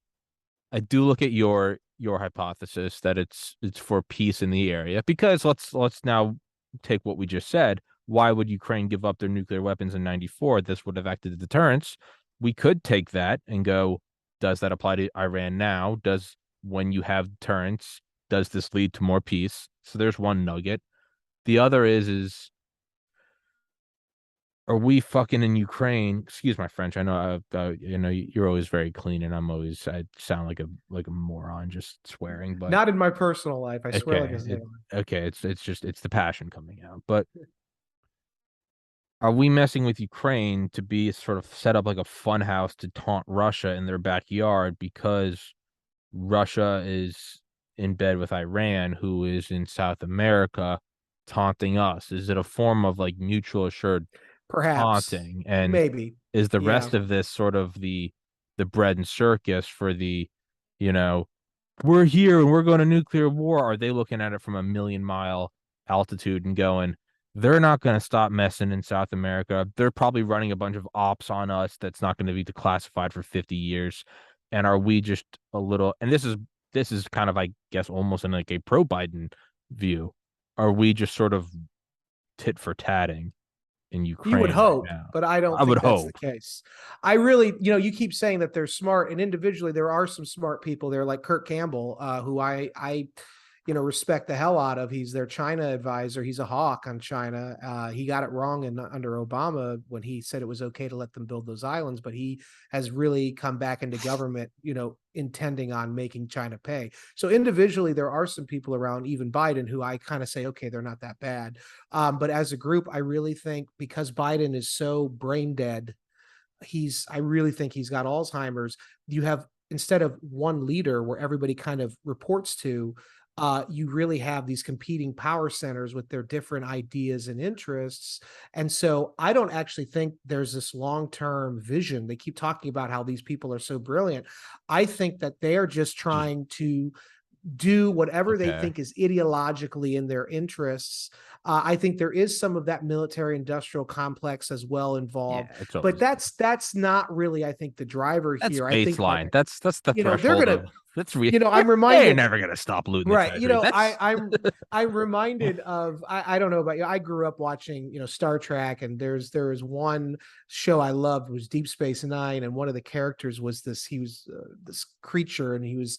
I do look at your hypothesis that it's for peace in the area because let's now take what we just said. Why would Ukraine give up their nuclear weapons in 94? This would have acted as deterrence. We could take that and go, does that apply to Iran now? Does when you have deterrence, does this lead to more peace? So there's one nugget. The other is are we fucking in Ukraine? Excuse my French. I know, you know, you're always very clean, and I sound like a moron just swearing. But Not in my personal life. I swear like okay, a sailor. it's just it's the passion coming out. But are we messing with Ukraine to be sort of set up like a fun house to taunt Russia in their backyard because Russia is in bed with Iran, who is in South America, taunting us? Is it a form of like mutual assured Perhaps. taunting? And Maybe. is the Yeah. rest of this sort of the bread and circus for the, you know, we're here and we're going to nuclear war? Are they looking at it from a million mile altitude and going, they're not going to stop messing in South America. They're probably running a bunch of ops on us that's not going to be declassified for 50 years. And are we just a little, and this is kind of, I guess, almost in like a pro Biden view. Are we just sort of tit for tatting in You would Ukraine right hope, now? but I don't I would think that's the hope. case. I really, you keep saying that they're smart, and individually there are some smart people there, like Kurt Campbell, who I respect the hell out of. He's their China advisor. He's a hawk on China. He got it wrong under Obama when he said it was okay to let them build those islands, but he has really come back into government, intending on making China pay. So individually, there are some people around, even Biden, who I kind of say, okay, they're not that bad. But as a group, I really think because Biden is so brain dead, I really think he's got Alzheimer's. You have, instead of one leader where everybody kind of reports to, you really have these competing power centers with their different ideas and interests. And so I don't actually think there's this long-term vision. They keep talking about how these people are so brilliant. I think that they are just trying to do whatever they Okay. think is ideologically in their interests. I think there is some of that military industrial complex as well involved, Yeah, it's but always that's not really, I think, the driver that's here. I think that, baseline. That's the they're threshold gonna, of that's real. I'm They're reminded. never gonna stop looting the Right. treasury. That's I'm reminded of, I don't know about you. I grew up watching, Star Trek, and there was one show I loved was Deep Space Nine. And one of the characters was he was this creature, and he was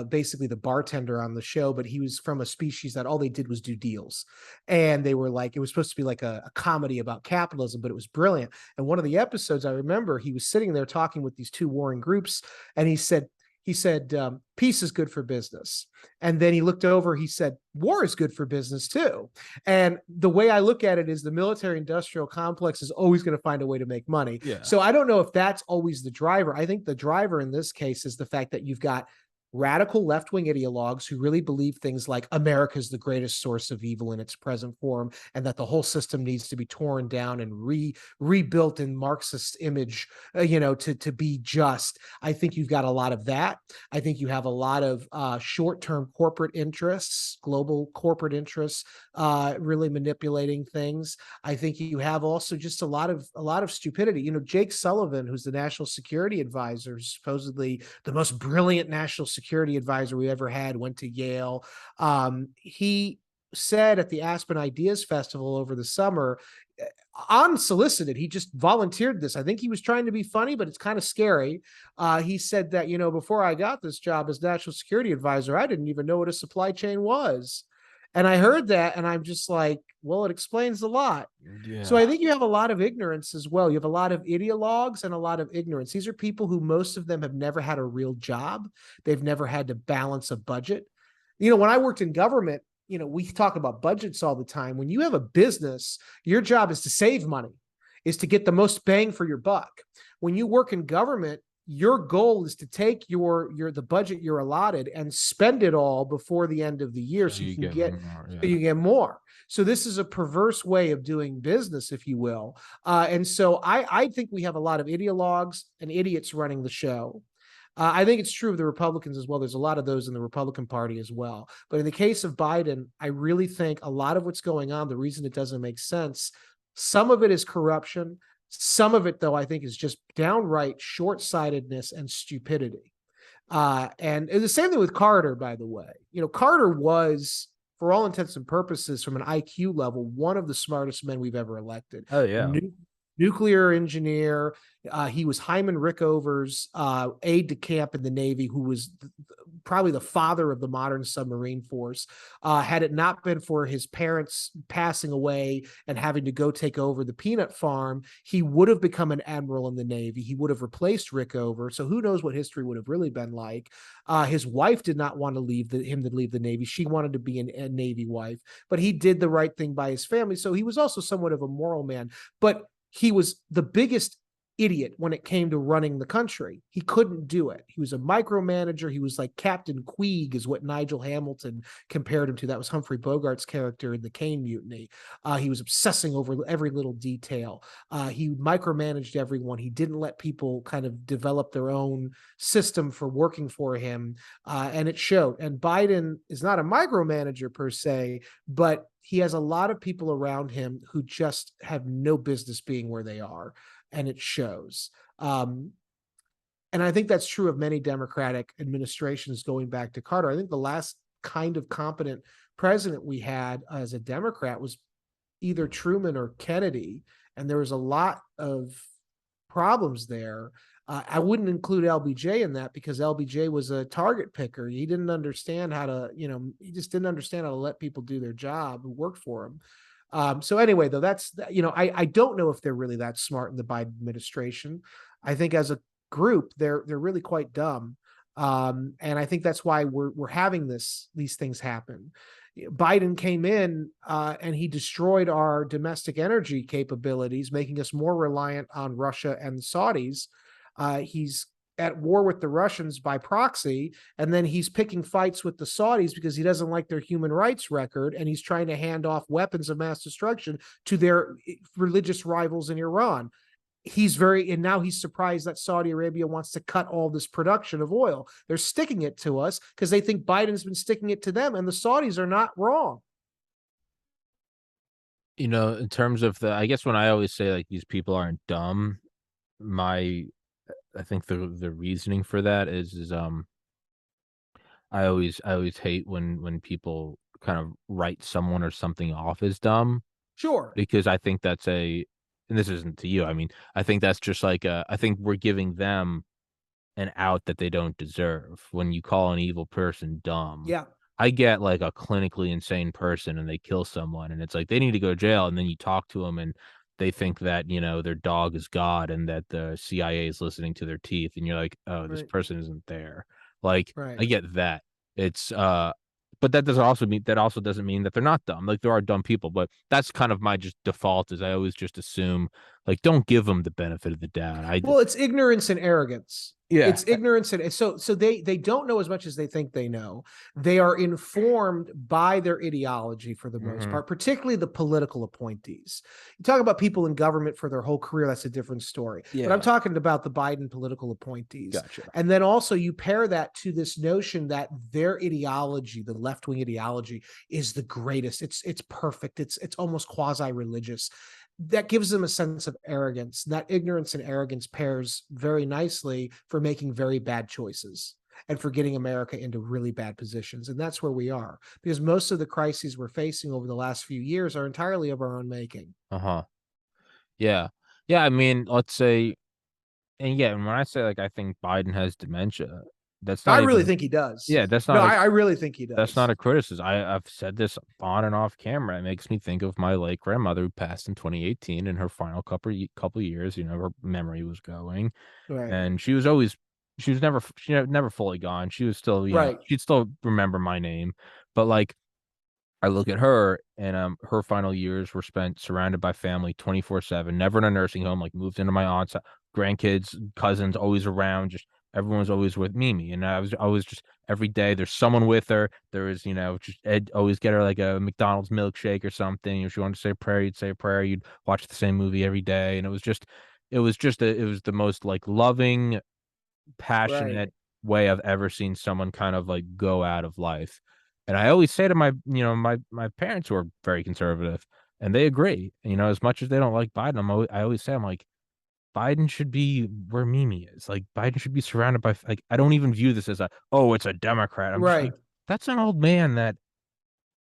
basically the bartender on the show, but he was from a species that all they did was do deals. And they were like, it was supposed to be like a comedy about capitalism, but it was brilliant. And one of the episodes I remember, he was sitting there talking with these two warring groups, and he said, peace is good for business. And then he looked over, he said, war is good for business too. And the way I look at it is the military industrial complex is always going to find a way to make money. yeah. So I don't know if that's always the driver. I think the driver in this case is the fact that you've got radical left-wing ideologues who really believe things like America is the greatest source of evil in its present form, and that the whole system needs to be torn down and rebuilt in Marxist image, to be just. I think you've got a lot of that. I think you have a lot of short-term corporate interests, global corporate interests, really manipulating things. I think you have also just a lot of stupidity. Jake Sullivan, who's the national security advisor, supposedly the most brilliant national security advisor we ever had, went to Yale. He said at the Aspen Ideas Festival over the summer, unsolicited, he just volunteered this. I think he was trying to be funny, but it's kind of scary. He said that, before I got this job as national security advisor, I didn't even know what a supply chain was. And I heard that, and I'm just like, well, it explains a lot. So Yeah. I think you have a lot of ignorance as well. You have a lot of ideologues and a lot of ignorance. These are people who, most of them, have never had a real job. They've never had to balance a budget. When I worked in government, we talk about budgets all the time. When you have a business, your job is to save money, is to get the most bang for your buck. When you work in government, your goal is to take the budget you're allotted and spend it all before the end of the year, so you can get more, so you get more. So this is a perverse way of doing business, if you will. And so I think we have a lot of ideologues and idiots running the show. I think it's true of the Republicans as well. There's a lot of those in the Republican Party as well. But in the case of Biden, I really think a lot of what's going on, the reason it doesn't make sense, some of it is corruption. Some of it, though, I think is just downright short-sightedness and stupidity. And the same thing with Carter, by the way. Carter was, for all intents and purposes, from an IQ level, one of the smartest men we've ever elected. Oh yeah. Nuclear engineer. He was Hyman Rickover's aide de camp in the Navy, who was probably the father of the modern submarine force. Had it not been for his parents passing away and having to go take over the peanut farm, he would have become an admiral in the Navy. He would have replaced Rickover. So who knows what history would have really been like. His wife did not want to leave him to leave the Navy. She wanted to be a Navy wife, but he did the right thing by his family. So he was also somewhat of a moral man. But he was the biggest idiot when it came to running the country. He couldn't do it. He was a micromanager. He was like Captain Queeg, is what Nigel Hamilton compared him to. That was Humphrey Bogart's character in the Caine Mutiny. He was obsessing over every little detail. He micromanaged everyone. He didn't let people kind of develop their own system for working for him, and it showed. And Biden is not a micromanager per se, but he has a lot of people around him who just have no business being where they are, and it shows. And I think that's true of many Democratic administrations going back to Carter. I think the last kind of competent president we had as a Democrat was either Truman or Kennedy, and there was a lot of problems there. I wouldn't include LBJ in that, because LBJ was a target picker. He didn't understand how to, he just didn't understand how to let people do their job who worked for him. So anyway, though, I don't know if they're really that smart in the Biden administration. I think as a group, they're really quite dumb. And I think that's why we're having these things happen. Biden came in and he destroyed our domestic energy capabilities, making us more reliant on Russia and the Saudis. He's at war with the Russians by proxy, and then he's picking fights with the Saudis because he doesn't like their human rights record, and he's trying to hand off weapons of mass destruction to their religious rivals in Iran. And now he's surprised that Saudi Arabia wants to cut all this production of oil. They're sticking it to us because they think Biden's been sticking it to them, and the Saudis are not wrong. In terms of I guess when I always say like these people aren't dumb, I think the reasoning for that is I always hate when people kind of write someone or something off as dumb, Sure. because I think that's and this isn't to you. I mean, I think that's just like I think we're giving them an out that they don't deserve when you call an evil person dumb. Yeah. I get like a clinically insane person and they kill someone and it's like they need to go to jail, and then you talk to them and they think that, their dog is God and that the CIA is listening to their teeth, and you're like, "Oh, this Right. person isn't there." Like, Right. I get that. It's but that also doesn't mean that they're not dumb. Like, there are dumb people, but that's kind of my just default, is I always just assume, like, don't give them the benefit of the doubt. Well, it's ignorance and arrogance. Yeah. It's ignorance, and so they don't know as much as they think they know. They are informed by their ideology for the most part, particularly the political appointees. You talk about people in government for their whole career, that's a different story. But I'm talking about the Biden political appointees. Gotcha. And then also you pair that to this notion that their ideology, the left-wing ideology, is the greatest. It's perfect. It's almost quasi-religious. That gives them a sense of arrogance. That ignorance and arrogance pairs very nicely for making very bad choices and for getting America into really bad positions. And that's where we are, because most of the crises we're facing over the last few years are entirely of our own making. Yeah. Yeah, I mean, let's say, and yeah, and when I say, like, I think Biden has dementia, that's I not really even think he does. yeah, that's No, not I really think he that's does. not a criticism. I've said this on and off camera. It makes me think of my late grandmother who passed in 2018 in her final couple years. Her memory was going, Right. and she was never fully gone. She was still, Right. she'd still remember my name, but like I look at her and her final years were spent surrounded by family 24/7, never in a nursing home, like moved into my aunt's grandkids, cousins always around. Just everyone's always with Mimi, and I was always just every day there's someone with her. There is, just Ed always get her like a McDonald's milkshake or something. If she wanted to say a prayer, you'd say a prayer. You'd watch the same movie every day, and it was the most like loving, Right. passionate way I've ever seen someone kind of like go out of life. And I always say to my parents who are very conservative, and they agree. As much as they don't like Biden, I always say I'm like Biden should be where Mimi is. Like Biden should be surrounded by like I don't even view this as it's a Democrat. I'm just like Right. that's an old man that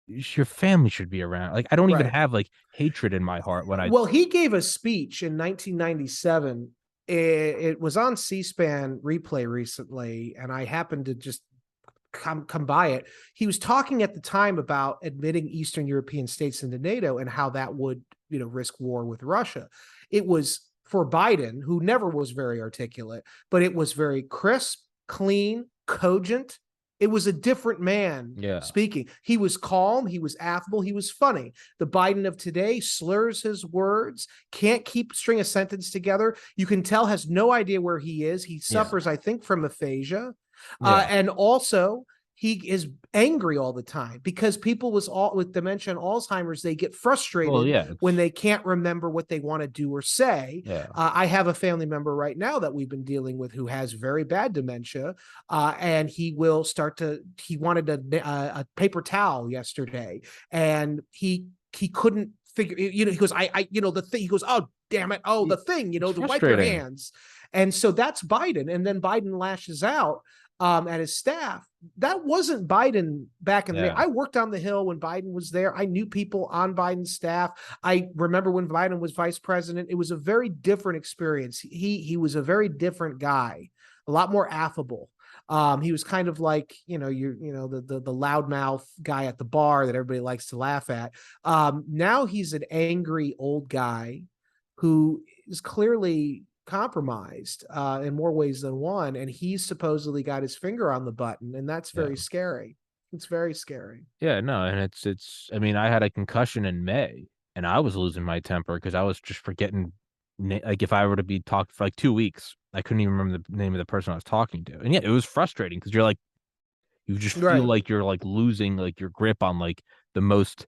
your family should be around. Like I don't even Right. have like hatred in my heart when I Well, he gave a speech in 1997. It was on C-SPAN replay recently, and I happened to just come by it. He was talking at the time about admitting Eastern European states into NATO and how that would, risk war with Russia. It was for Biden, who never was very articulate, but it was very crisp, clean, cogent. It was a different man yeah. speaking. He was calm, he was affable, he was funny. The Biden of today slurs his words, can't keep string a sentence together. You can tell has no idea where he is. He Yeah. suffers, I think, from aphasia. Yeah. And also, he is angry all the time because people with dementia and Alzheimer's, they get frustrated Well, yeah, when they can't remember what they want to do or say. yeah. I have a family member right now that we've been dealing with who has very bad dementia, and he wanted a paper towel yesterday, and he couldn't figure. He goes, the thing. He goes, oh damn it, oh the thing, It's to wipe your frustrating. hands. And so that's Biden, and then Biden lashes out at his staff. That wasn't Biden back in the day. I worked on the Hill when Biden was there. I knew people on Biden's staff. I remember when Biden was vice president. It was a very different experience. He was a very different guy, a lot more affable. He was kind of like, the loudmouth guy at the bar that everybody likes to laugh at. Now he's an angry old guy who is clearly compromised in more ways than one, and he's supposedly got his finger on the button, and that's Yeah. very scary. It's very scary. Yeah, no, and it's I mean, I had a concussion in May and I was losing my temper because I was just forgetting like if I were to be talked for like 2 weeks, I couldn't even remember the name of the person I was talking to. And yeah, it was frustrating because you're like you just feel Right. like you're like losing like your grip on like the most,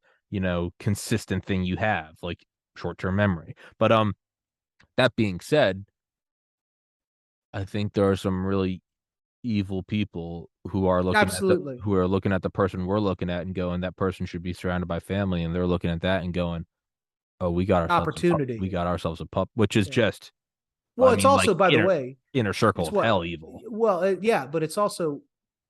consistent thing you have, like short-term memory. But that being said, I think there are some really evil people who are Absolutely. looking at the person we're looking at and going, that person should be surrounded by family, and they're looking at that and going, oh, Opportunity. we got ourselves a pup, which is Yeah. just, Well, I it's mean, like also, by the way, inner circle it's of what hell evil. well yeah, but it's also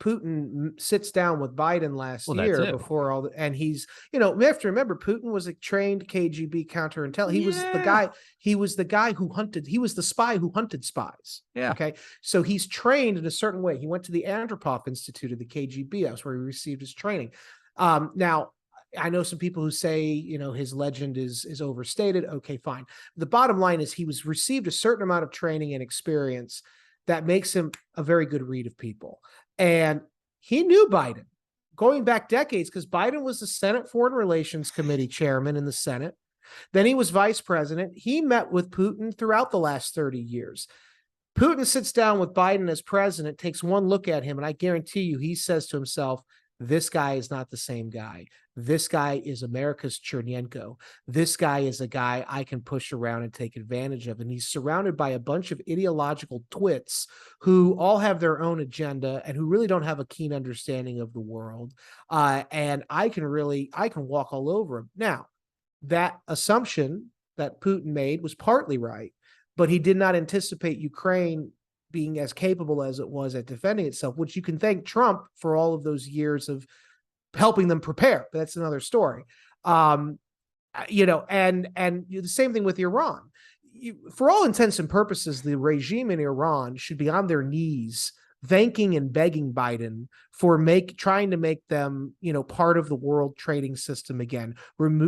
Putin sits down with Biden last Well, that's year it. before and he's, we have to remember Putin was a trained KGB counterintelligence. Yeah. He was the guy who hunted, he was the spy who hunted spies. Yeah. Okay. So he's trained in a certain way. He went to the Andropov Institute of the KGB. That's where he received his training. Now, I know some people who say, his legend is overstated. Okay, fine. The bottom line is he was received a certain amount of training and experience that makes him a very good read of people. And he knew Biden going back decades because Biden was the Senate Foreign Relations Committee chairman in the Senate. Then he was vice president. He met with Putin throughout the last 30 years. Putin sits down with Biden as president, takes one look at him, and I guarantee you he says to himself, this guy is not the same guy. This guy is America's Chernenko. This guy is a guy I can push around and take advantage of. And he's surrounded by a bunch of ideological twits who all have their own agenda and who really don't have a keen understanding of the world. And I can walk all over him. Now, that assumption that Putin made was partly right, but he did not anticipate Ukraine being as capable as it was at defending itself, which you can thank Trump for all of those years of helping them prepare. But that's another story. And the same thing with Iran. For all intents and purposes, the regime in Iran should be on their knees thanking and begging Biden for trying to make them, part of the world trading system again,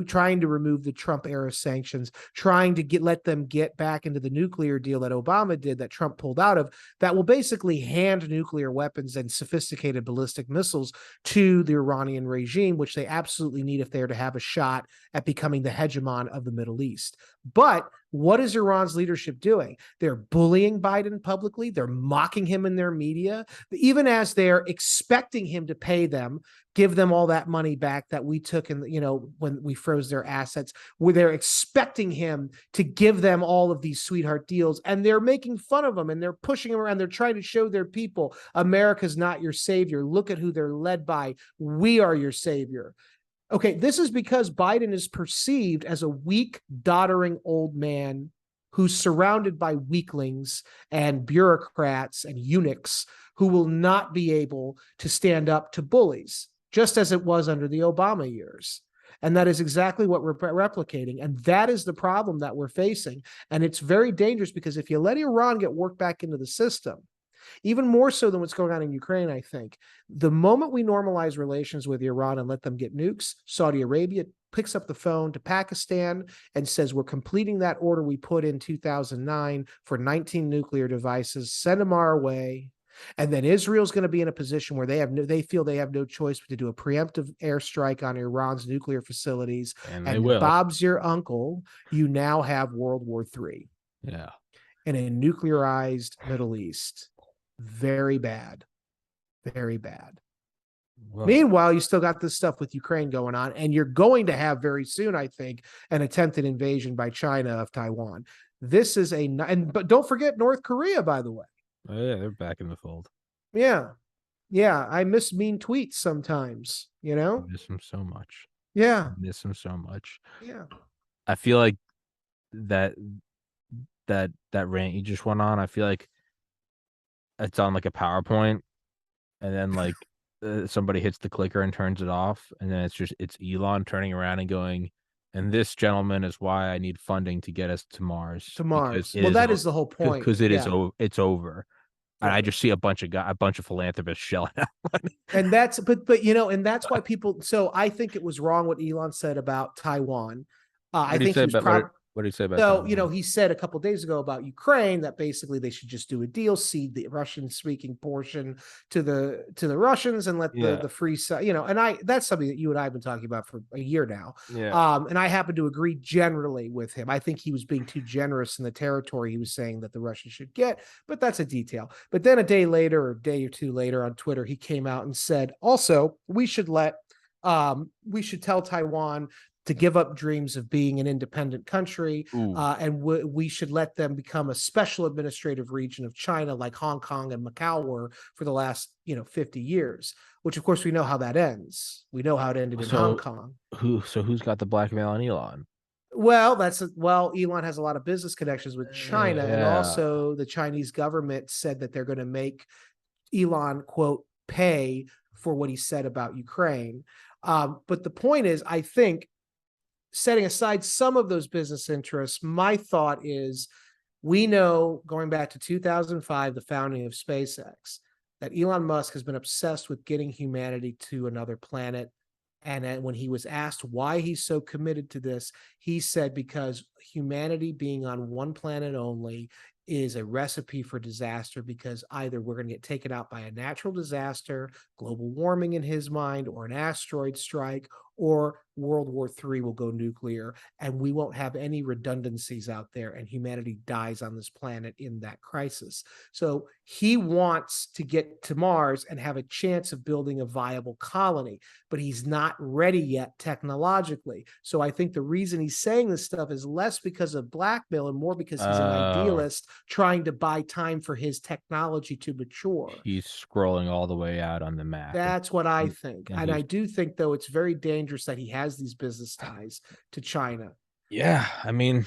trying to remove the Trump era sanctions, trying to let them get back into the nuclear deal that Obama did that Trump pulled out of, that will basically hand nuclear weapons and sophisticated ballistic missiles to the Iranian regime, which they absolutely need if they're to have a shot at becoming the hegemon of the Middle East. But What is Iran's leadership doing? They're bullying Biden publicly. They're mocking him in their media, even as they're expecting him to pay them, give them all that money back that we took in, when we froze their assets, where they're expecting him to give them all of these sweetheart deals. And they're making fun of him and they're pushing him around. They're trying to show their people, America's not your savior. Look at who they're led by. We are your savior. Okay, this is because Biden is perceived as a weak, doddering old man who's surrounded by weaklings and bureaucrats and eunuchs who will not be able to stand up to bullies, just as it was under the Obama years. And that is exactly what we're replicating. And that is the problem that we're facing. And it's very dangerous because if you let Iran get worked back into the system, even more so than what's going on in Ukraine, I think, the moment we normalize relations with Iran and let them get nukes, Saudi Arabia picks up the phone to Pakistan and says, we're completing that order we put in 2009 for 19 nuclear devices, send them our way. And then Israel's going to be in a position where they feel they have no choice but to do a preemptive airstrike on Iran's nuclear facilities. And they will. Bob's your uncle. You now have World War III. Yeah. In a nuclearized Middle East. Very bad. Very bad. Whoa. Meanwhile, you still got this stuff with Ukraine going on, and you're going to have very soon, I think, an attempted invasion by China of Taiwan. This is but don't forget North Korea, by the way. Oh, yeah, they're back in the fold. Yeah. Yeah, I miss mean tweets sometimes, I miss them so much. Yeah. I miss them so much. Yeah. I feel like that rant you just went on, I feel like it's on like a PowerPoint, and then like somebody hits the clicker and turns it off, and then it's Elon turning around and going, and this, gentleman, is why I need funding to get us to Mars. To Mars. Well, that is the whole point. Because it's over. Yeah. And I just see a bunch of philanthropists shelling out money. And that's and that's why people. So I think it was wrong what Elon said about Taiwan. I think he was probably. What did he say about that? So, he said a couple of days ago about Ukraine that basically they should just do a deal, cede the Russian-speaking portion to the Russians and let the free side, and that's something that you and I have been talking about for a year now. Yeah. And I happen to agree generally with him. I think he was being too generous in the territory he was saying that the Russians should get, but that's a detail. But then a day or two later on Twitter, he came out and said, also, we should tell Taiwan to give up dreams of being an independent country, and we should let them become a special administrative region of China like Hong Kong and Macau were for the last 50 years, which of course we know how that ends. We know how it ended in Hong Kong. Who's got the blackmail on Elon? Well, Elon has a lot of business connections with China, and also the Chinese government said that they're going to make Elon, quote, pay for what he said about Ukraine. But the point is, I think, setting aside some of those business interests, my thought is we know, going back to 2005, the founding of SpaceX, that Elon Musk has been obsessed with getting humanity to another planet. And when he was asked why he's so committed to this, he said because humanity being on one planet only is a recipe for disaster, because either we're going to get taken out by a natural disaster, global warming in his mind, or an asteroid strike, or World War III will go nuclear, and we won't have any redundancies out there, and humanity dies on this planet in that crisis. So he wants to get to Mars and have a chance of building a viable colony, but he's not ready yet technologically. So I think the reason he's saying this stuff is less because of blackmail and more because he's an idealist trying to buy time for his technology to mature. He's scrolling all the way out on the map. That's what I think. And I do think, though, it's very dangerous that he has these business ties to China. Yeah, I mean,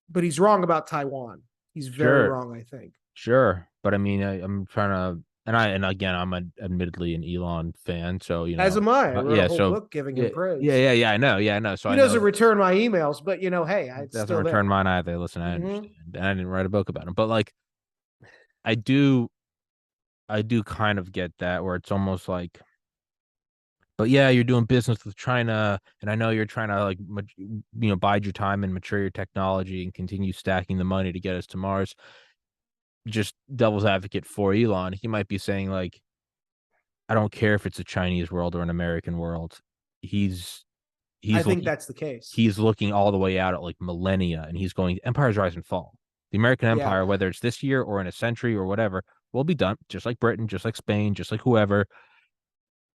but he's wrong about Taiwan. He's very wrong, I think. Sure, but I mean, I'm trying to, and again, I'm admittedly an Elon fan, so as am I. I wrote a whole book giving him praise. Yeah, I know. So he doesn't return my emails, but hey, I doesn't return mine either. Listen, I understand, and I didn't write a book about him, but like, I do kind of get that, where it's almost like, but yeah, you're doing business with China, and I know you're trying to like, bide your time and mature your technology and continue stacking the money to get us to Mars. Just devil's advocate for Elon, he might be saying like, I don't care if it's a Chinese world or an American world. He's I he's think looking that's the case. he's looking all the way out at like millennia, and he's going empires rise and fall. The American Yeah, empire, whether it's this year or in a century or whatever, will be done, just like Britain, just like Spain, just like whoever.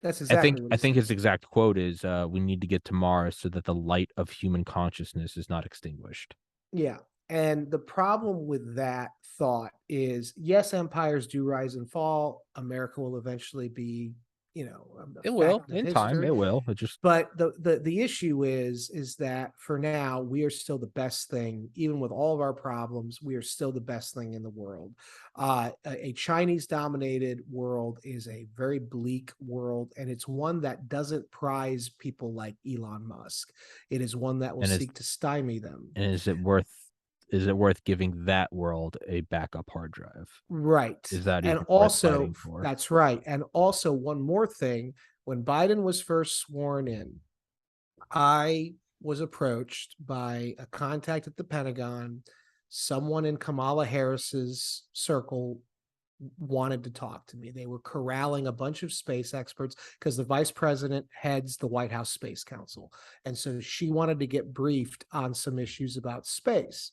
that's I exactly think what I he think his says. exact quote is, "We need to get to Mars so that the light of human consciousness is not extinguished." Yeah. And the problem with that thought is yes, empires do rise and fall. America will eventually be, a It will fact of in time. history. It will. It just But the issue is that for now we are still the best thing, even with all of our problems. We are still the best thing in the world. A Chinese dominated world is a very bleak world, and it's one that doesn't prize people like Elon Musk. It is one that will and is seek to stymie them. and is it worth giving that world a backup hard drive? Right. Is that And even worth also, fighting for? that's right. And also, one more thing, when Biden was first sworn in, I was approached by a contact at the Pentagon. Someone in Kamala Harris's circle wanted to talk to me. They were corralling a bunch of space experts because the vice president heads the White House Space Council. And so she wanted to get briefed on some issues about space.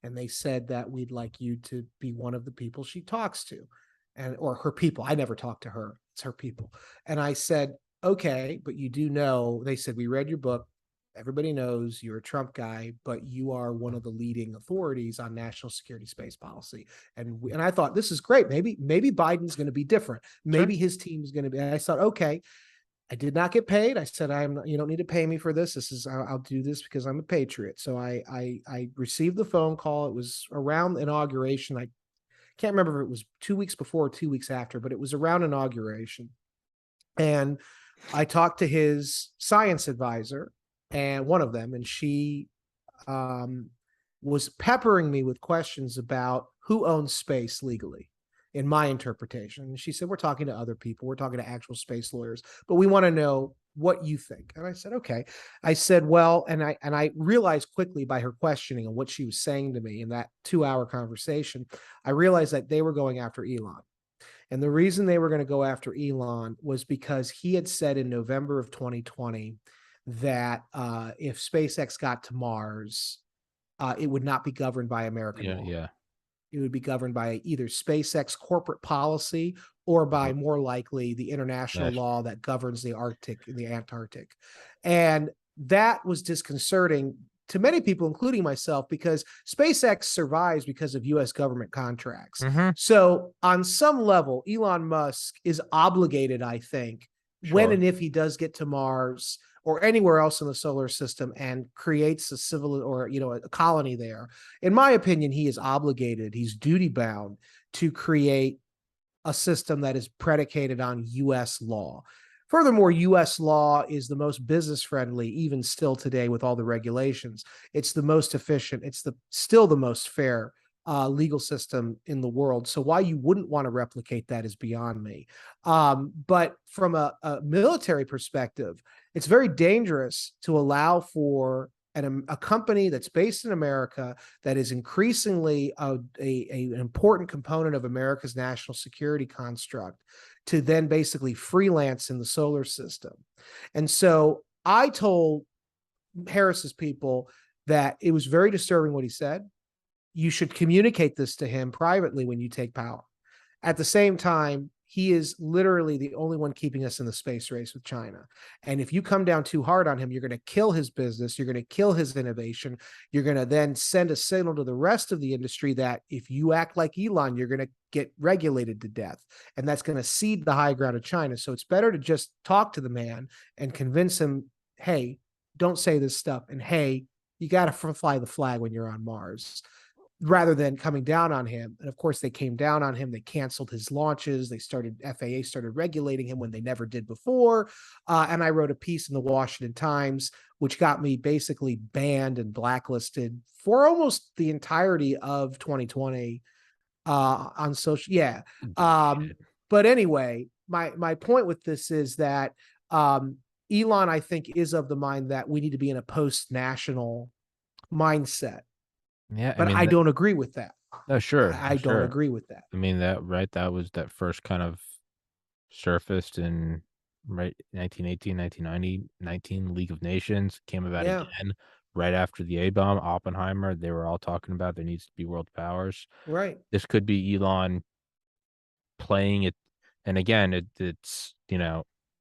And they said that we'd like you to be one of the people she talks to, and or her people. I never talked to her. It's her people. And I said, okay, but you do know, they said, we read your book. Everybody knows you're a Trump guy, but you are one of the leading authorities on national security space policy. And I thought this is great. Maybe Biden's going to be different. Sure. Maybe his team's going to be. And I thought, okay. I did not get paid. I said, you don't need to pay me for this. I'll do this because I'm a patriot. So I received the phone call. It was around inauguration. I can't remember if it was 2 weeks before or 2 weeks after, but it was around inauguration. And I talked to his science advisor, and one of them, and she um, was peppering me with questions about who owns space legally, in my interpretation. And she said, we're talking to other people, we're talking to actual space lawyers, but we want to know what you think. And I said, okay. I said, well, and I realized quickly by her questioning and what she was saying to me in that 2-hour conversation, I realized that they were going after Elon. And the reason they were going to go after Elon was because he had said in November of 2020 that if SpaceX got to Mars, it would not be governed by American Yeah, law. yeah. It would be governed by either SpaceX corporate policy or by, more likely, the international Nash- law that governs the Arctic and the Antarctic. And that was disconcerting to many people, including myself, because SpaceX survives because of US government contracts. Mm-hmm. So, on some level, Elon Musk is obligated, I think, when Sure. and if he does get to Mars or anywhere else in the solar system and creates a civil or a colony there. In my opinion, he is obligated, he's duty bound to create a system that is predicated on US law. Furthermore, US law is the most business friendly, even still today with all the regulations. It's the most efficient, it's still the most fair legal system in the world. So why you wouldn't want to replicate that is beyond me. But from a military perspective, it's very dangerous to allow for a company that's based in America that is increasingly an important component of America's national security construct to then basically freelance in the solar system. And so I told Harris's people that it was very disturbing what he said. You should communicate this to him privately when you take power. At the same time, he is literally the only one keeping us in the space race with China. And if you come down too hard on him, you're going to kill his business. You're going to kill his innovation. You're going to then send a signal to the rest of the industry that if you act like Elon, you're going to get regulated to death. And that's going to cede the high ground of China. So it's better to just talk to the man and convince him, hey, don't say this stuff. And hey, you got to fly the flag when you're on Mars, rather than coming down on him. And of course, they came down on him. They canceled his launches. FAA started regulating him when they never did before. And I wrote a piece in the Washington Times, which got me basically banned and blacklisted for almost the entirety of 2020 on social. Yeah. But anyway, my point with this is that Elon, I think, is of the mind that we need to be in a post-national mindset. Yeah, I But mean, I don't agree with that. no, sure, I don't sure. agree with that. I mean that, right? That was that first kind of surfaced in right? 1918, 1919 League of Nations came about Yeah, again right after the A bomb. Oppenheimer, they were all talking about there needs to be world powers. right. This could be Elon playing it, and again, it's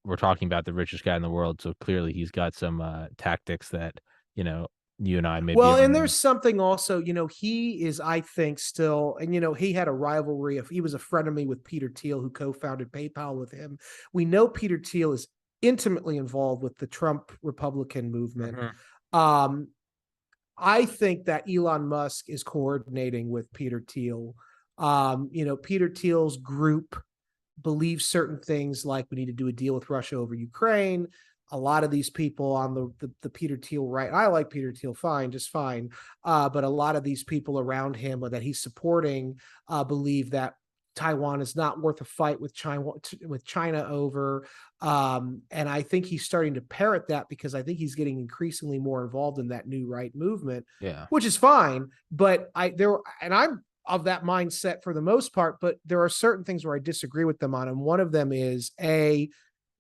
we're talking about the richest guy in the world, so clearly he's got some tactics that you know you and I maybe Well, and aren't. there's something also, he is, I think, still, and he had a rivalry. He was a frenemy with Peter Thiel, who co-founded PayPal with him. We know Peter Thiel is intimately involved with the Trump Republican movement. Mhm. Um, I think that Elon Musk is coordinating with Peter Thiel. Peter Thiel's group believe certain things, like we need to do a deal with Russia over Ukraine. A lot of these people on the Peter Thiel right, I like Peter Thiel fine, just fine, but a lot of these people around him that he's supporting believe that Taiwan is not worth a fight with China over. And I think he's starting to parrot that, because I think he's getting increasingly more involved in that new right movement, Yeah, which is fine. But I'm of that mindset for the most part, but there are certain things where I disagree with them on. And one of them is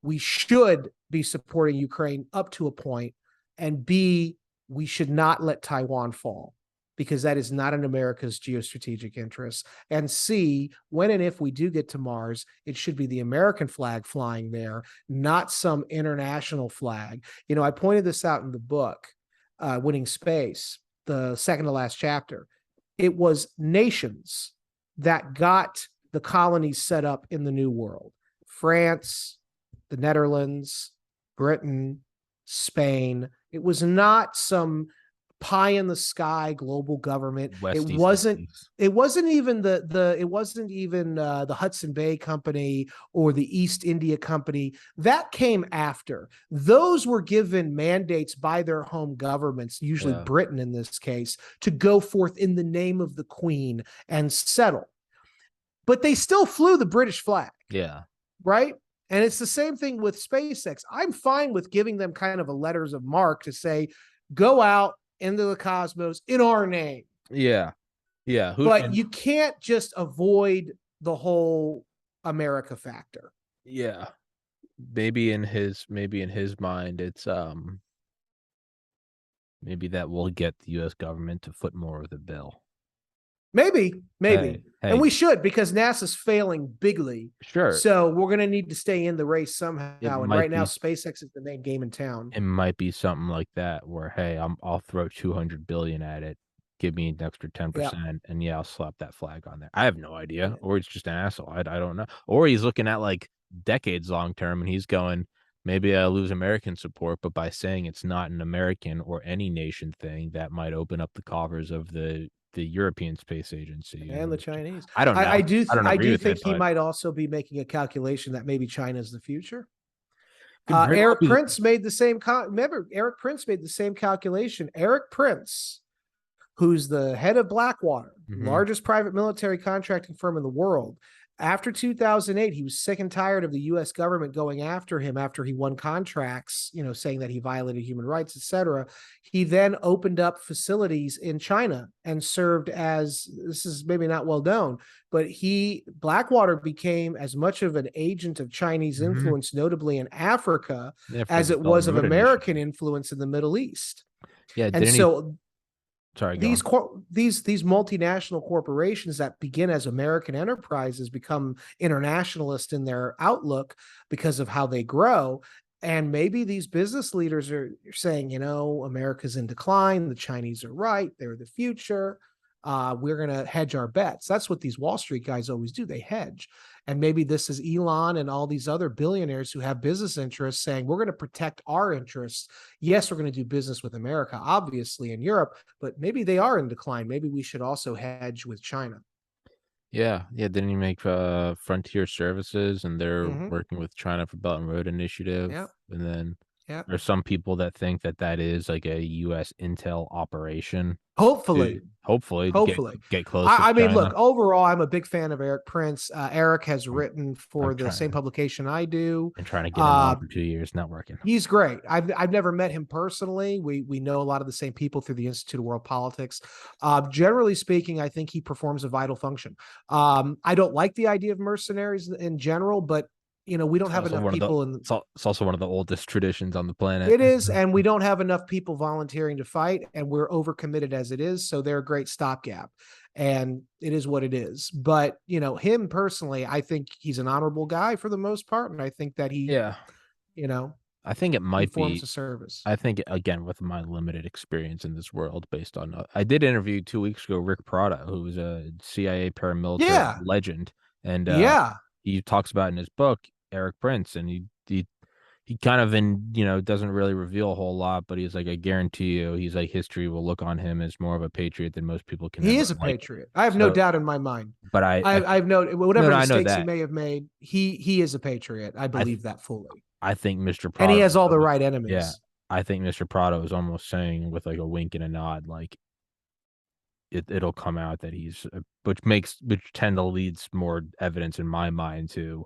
we should be supporting Ukraine up to a point, and B, we should not let Taiwan fall, because that is not in America's geostrategic interests. And C, when and if we do get to Mars, it should be the American flag flying there, not some international flag. I pointed this out in the book, Winning Space, the second to last chapter. It was nations that got the colonies set up in the New World: France, the Netherlands, Britain, Spain. It was not some pie in the sky global government. It West, East, and wasn't. East. It wasn't even the Hudson Bay Company or the East India Company. That came after. Those were given mandates by their home governments, usually Yeah, Britain in this case, to go forth in the name of the Queen and settle. But they still flew the British flag, yeah, right? And it's the same thing with SpaceX. I'm fine with giving them kind of a letters of marque to say, go out into the cosmos in our name. yeah, yeah. Who But and you can't just avoid the whole America factor. yeah, maybe in his mind, it's maybe that will get the U.S. government to foot more of the bill. Maybe, maybe. Hey, And hey, we should, because NASA's failing bigly. sure, So we're going to need to stay in the race it somehow. And might right now, be SpaceX is the main game in town. it might be something like that where hey, I'll throw 200 billion at it. Give me an extra Yeah. 10%, and yeah, I'll slap that flag on there. I have no idea, Yeah. or he's just an asshole. I don't know, or he's looking at like decades long term, and he's going, maybe I lose American support, but by saying it's not an American or any nation thing, that might open up the coffers of the European Space Agency. And the Chinese. I don't know. I don't I agree do with think it, he but might also be making a calculation that maybe China is the future. could very well Eric be. Prince made the same. Remember, Eric Prince made the same calculation. Eric Prince, who's the head of Blackwater, Mhm. largest private military contracting firm in the world. After 2008, he was sick and tired of the U.S. government going after him after he won contracts, saying that he violated human rights, etc. He then opened up facilities in China and served as, this is maybe not well known, but Blackwater became as much of an agent of Chinese Mhm. influence, notably in Africa, Yeah, for as the it Belt was and of Road American Initiative. influence in the Middle East. Yeah, And didn't he? so Sorry, go these on. these multinational corporations that begin as American enterprises become internationalist in their outlook because of how they grow. And maybe these business leaders are saying, America's in decline. The Chinese are right. They're the future. We're going to hedge our bets. That's what these Wall Street guys always do. They hedge. And maybe this is Elon and all these other billionaires who have business interests saying, we're going to protect our interests. Yes, we're going to do business with America, obviously, in Europe, but maybe they are in decline. Maybe we should also hedge with China. Yeah, yeah, didn't he make, Frontier Services, and they're Mm-hmm. working with China for Belt and Road Initiative, Yeah. and then Yeah. there's some people that think that that is, like, a US intel operation to Hopefully. hopefully to Hopefully. get close with I mean, look, China. overall, I'm a big fan of Eric Prince. Eric has I'm written I'm for the same trying publication I do. I'm trying to get him on Uh, for 2 years, not working. He's great. I've never met him personally. We know a lot of the same people through the Institute of World Politics. Generally speaking, I think he performs a vital function. I don't like the idea of mercenaries in general, but we don't It's have also enough one of the people in. it's also one of the oldest traditions on the planet. It is, and we don't have enough people volunteering to fight, and we're overcommitted as it is. So they're a great stopgap, and it is what it is. But him personally, I think he's an honorable guy for the most part, and I think that he, Yeah, you know, I think it might performs be. a service. I think again with my limited experience in this world, based on I did interview 2 weeks ago Rick Prada, who was a CIA paramilitary Yeah, legend, and yeah, he talks about in his book Eric Prince, and he kind of doesn't really reveal a whole lot, but he's like, I guarantee you, he's like history will look on him as more of a patriot than most people can he ever is a like. patriot. I have no So, doubt in my mind. but I have no no, whatever no, I know mistakes he that. may have made. He is a patriot. I I believe that fully, I think Mr. and he Prado has all the was, right yeah, enemies. I think Mr. Prado is almost saying with like a wink and a nod, like it'll come out that he's, which tend to leads more evidence in my mind to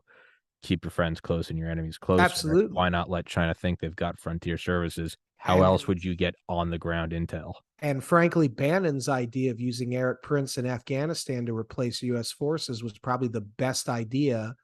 keep your friends close and your enemies closer. Why Absolutely. not let China think they've got frontier services? How And else would you get on the ground intel? And frankly, Bannon's idea of using Eric Prince in Afghanistan to replace U.S. forces was probably the best idea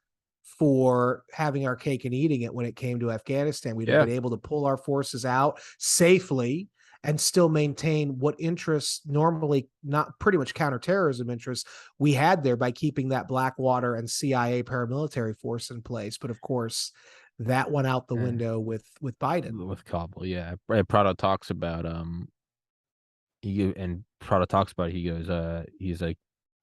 for having our cake and eating it when it came to Afghanistan. We'd have Yeah. been able to pull our forces out safely and still maintain what interests, normally not pretty much counterterrorism interests, we had there by keeping that Blackwater and CIA paramilitary force in place. But of course, that went out the Eh, window with Biden. with Kabul, yeah. Prado talks about Prado talks about, he goes, he's like,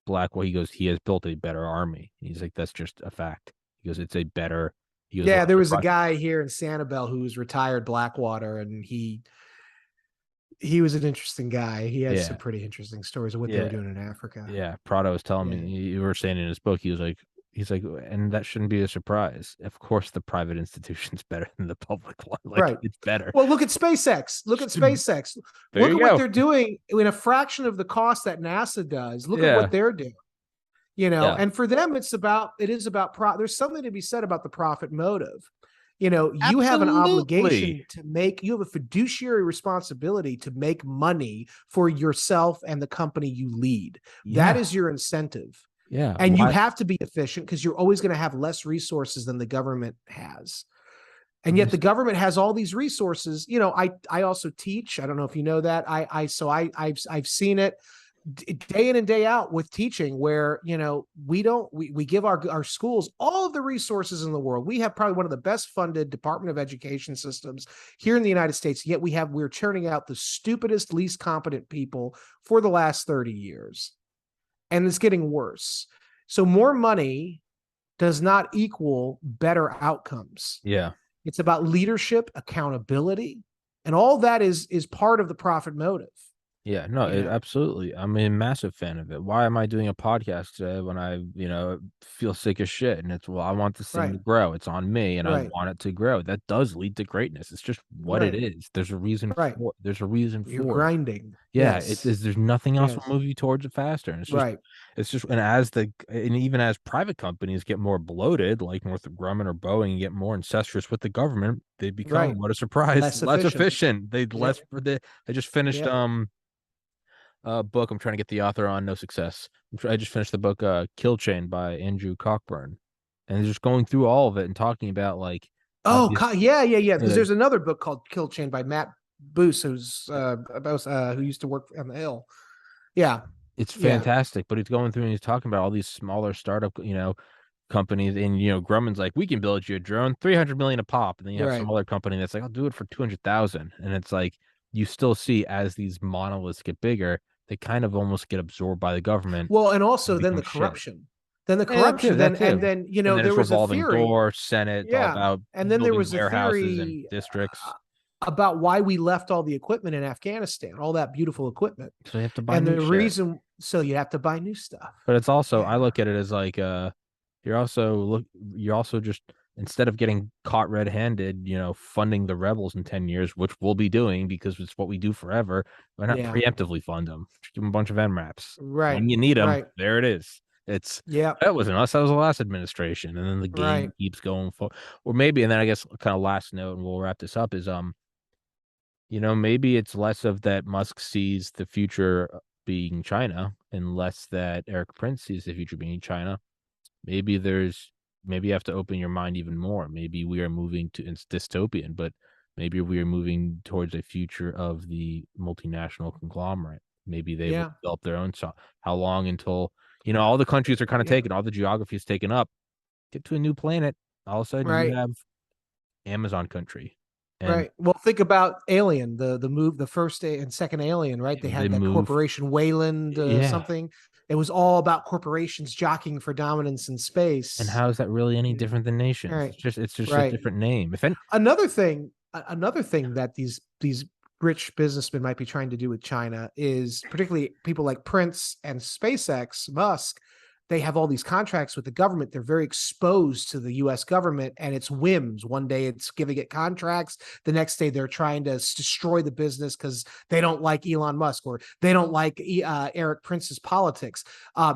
Blackwell, he goes, he has built a better army. He's like, that's just a fact. He goes, it's a better. He goes, Yeah, there was a guy here in Sanibel who was retired Blackwater, and he was an interesting guy. He had some yeah, pretty interesting stories of what they yeah, were doing in Africa. yeah. Prado was telling me, Yeah. you were saying in his book, he's like, and that shouldn't be a surprise. Of course, the private institution's better than the public one. Like, Right. it's better. Well, look at SpaceX. Look at SpaceX. There Look you at what go. they're doing in a fraction of the cost that NASA does. Look at what Yeah, they're doing. yeah, And for them, it is about there's something to be said about the profit motive. You have an absolutely. obligation you have a fiduciary responsibility to make money for yourself and the company you lead. That Yeah, is your incentive. yeah. And you Why? have to be efficient because you're always going to have less resources than the government has. And yet the This, government has all these resources. I also teach. I don't know if you know that. I've seen it day in and day out with teaching where we give our schools all of the resources in the world. We have probably one of the best funded Department of Education systems here in the United States, yet we're churning out the stupidest, least competent people for the last 30 years, and it's getting worse. So more money does not equal better outcomes. yeah. It's about leadership, accountability, and all that is part of the profit motive. Yeah, no, you know absolutely. I'm a massive fan of it. Why am I doing a podcast today when I, feel sick as shit? And it's, well, I want this thing right to grow. It's on me and I right want it to grow. That does lead to greatness. It's just what it right is. right There's a reason You're for it. grinding. Yeah, it Yes. is. There's nothing else will Yes. move you towards it faster. And Right. and even as private companies get more bloated, like Northrop Grumman or Boeing, and get more incestuous with the government, they become, Right. what a surprise, Less less efficient. efficient. Yep. They just finished, Yep. book. I'm trying to get the author on. No success. I just finished the book, Kill Chain by Andrew Cockburn, and they're just going through all of it and talking about like Oh, obvious, yeah. Because like, there's another book called Kill Chain by Matt Boos, who's about who used to work on the Hill. Yeah. it's Yeah. fantastic. But he's going through and he's talking about all these smaller startup, companies, and Grumman's like, we can build you a drone, 300 million a pop, and then you have Right. some other company that's like, I'll do it for 200,000, and it's like you still see as these monoliths get bigger, they kind of almost get absorbed by the government Well, and and also then become the shit. corruption. Yeah, that too, that And too. then And then there it's was a revolving theory. door, Senate, all Yeah. about And then there building was a warehouses and theory districts. about why we left all the equipment in Afghanistan, all that beautiful equipment. So you have to buy And new the shit. reason, so you have to buy new stuff. But it's also, I Yeah. look at it as like, you're also just, instead of getting caught red-handed, funding the rebels in 10 years, which we'll be doing because it's what we do forever. Why not Yeah. preemptively fund them? Just give them a bunch of MRAPs. Right. When you need them, Right. there it is. It's Yeah. That wasn't us. That was the last administration, and then the Right. game keeps going for, or maybe, and then I guess kind of last note, and we'll wrap this up is maybe it's less of that Musk sees the future being China and less that Eric Prince sees the future being China. Maybe there's maybe you have to open your mind even more. Maybe we are moving to it's dystopian, but maybe we are moving towards a future of the multinational conglomerate. Maybe they will Yeah. develop their own. So how long until all the countries are kind of Yeah. taken, all the geography is taken up. Get to a new planet, all of a sudden you Right. have Amazon country, and Right. Well, think about Alien, the first and second Alien, right? They they had that move. corporation Wayland Yeah, something. It was all about corporations jockeying for dominance in and space. how is that really any Yeah. different than nations? Right. It's just a Right. different name. If any, Another thing that these rich businessmen might be trying to do with China is, particularly people like Prince and SpaceX, Musk, they have all these contracts with the government. They're very exposed to the US government and its whims. One day it's giving it contracts. The next day they're trying to destroy the business because they don't like Elon Musk or they don't like Eric Prince's politics.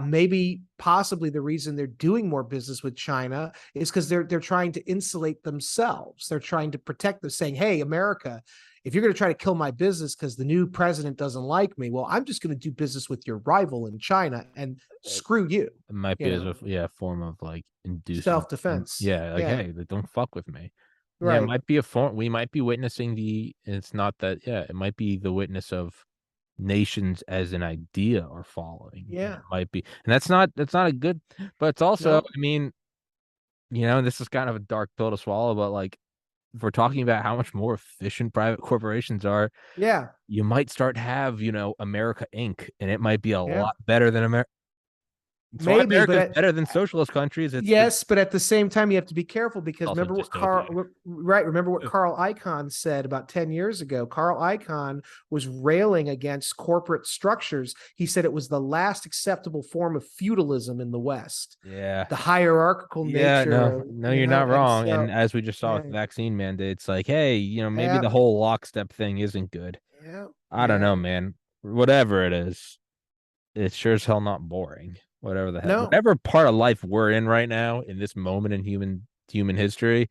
Maybe possibly the reason they're doing more business with China is because they're trying to insulate themselves. They're trying to protect them, saying, "Hey, America, if you're going to try to kill my business because the new president doesn't like me, well, I'm just going to do business with your rival in China and screw you." it might You be as know, a form of like inducing, self-defense. yeah, like Yeah, hey, like, don't fuck with me. Yeah, it right. might be a form. We might be witnessing the. It's not that. Yeah, it might be the witness of nations as an idea are following. And Yeah. it might be, and that's not a good. But it's also, No. I mean, this is kind of a dark pill to swallow. But like, if we're talking about how much more efficient private corporations are, Yeah. you might start have America Inc. and it might be a Yeah. lot better than America. It's why Maybe, America is better than socialist countries. It's yes, but at the same time, you have to be careful because also remember what dystopia. Remember what Carl Icahn said about 10 years ago. Carl Icahn was railing against corporate structures. He said it was the last acceptable form of feudalism in the West, Yeah. the hierarchical Yeah, nature no, of, no, you're not and wrong. And so, as we just saw with yeah, the vaccine mandates, like, hey, maybe yeah, the whole lockstep thing isn't good. yeah, I don't yeah. know, man. Whatever it is, it's sure as hell not boring. Whatever the hell, No, whatever part of life we're in right now, in this moment in human history,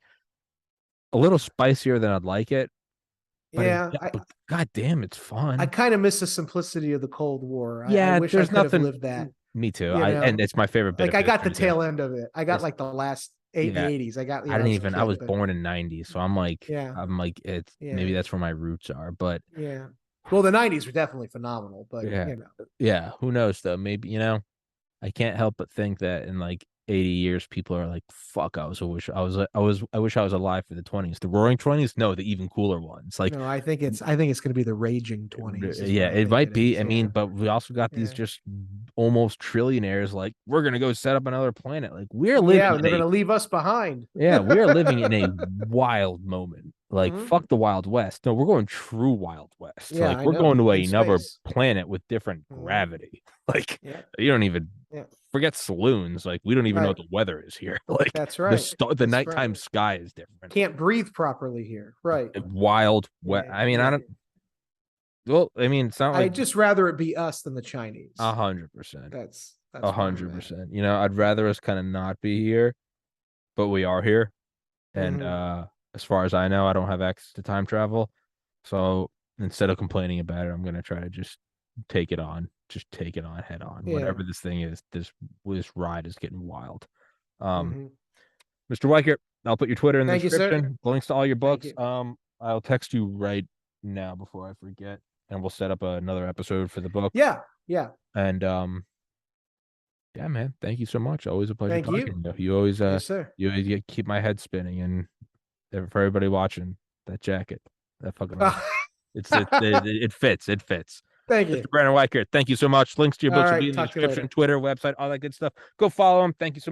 a little spicier than I'd like it, yeah. but god damn, it's I fun. kind of miss the simplicity of the Cold War. I Yeah, wish I there's could have nothing. lived that. Me too. You And know, it's my favorite bit like of I got the history too. tail end of it. I got It's like the last the yeah. 80s. I got, I I didn't was a even. I was kid, but born in '90s, so yeah, I'm like it's yeah, maybe that's where my roots are. But yeah. Well, the 90s were definitely phenomenal, but yeah, yeah. Who knows though? Maybe I can't help but think that in like 80 years, people are like, "Fuck, I wish I was alive for the '20s, the Roaring '20s, no, the even cooler ones." Like, no, I think it's going to be the raging 20s is what yeah, I it think might it be. is. I mean, Yeah, but we also got these yeah, just almost trillionaires. Like, we're gonna go set up another planet. Like, we're living yeah. And in they're going a to leave us behind. yeah, we are living in a wild moment. Like, Hmm. fuck the Wild West. No, we're going true Wild West. Yeah, Like, I we're know. going to In another space. planet with different Hmm. gravity. Like, Yeah, you don't even yeah. forget saloons. Like, we don't even know Right. what the weather is here. Like, That's right. the That's right. nighttime sky is different. Can't breathe properly here. Right. Wild wet. Yeah, I mean, I yeah. don't. Well, I mean, it's not like I'd just rather it be us than the Chinese. 100%, That's a where I'm hundred at. percent. I'd rather us kind of not be here, but we are here. And Hmm. as far as I know, I don't have access to time travel. So instead of complaining about it, I'm gonna try to just take it on. Just take it on head on. Yeah. Whatever this thing is, this ride is getting wild. Um, Hmm. Mr. Weichert, I'll put your Twitter in the Thank you, sir. description. Links to all your Thank books. you. I'll text you right now before I forget, and we'll set up another episode for the book. Yeah. Yeah. And yeah, man, thank you so much. Always a pleasure Thank talking you. to you. Yes, sir. You always keep my head spinning, and for everybody watching, that jacket, that fucking it fits. It fits. Thank Mr. you. Brandon Weichert, thank you so much. Links to your All books will be right. in the Talk to you description, later. Twitter, website, all that good stuff. Go follow him. Thank you so much.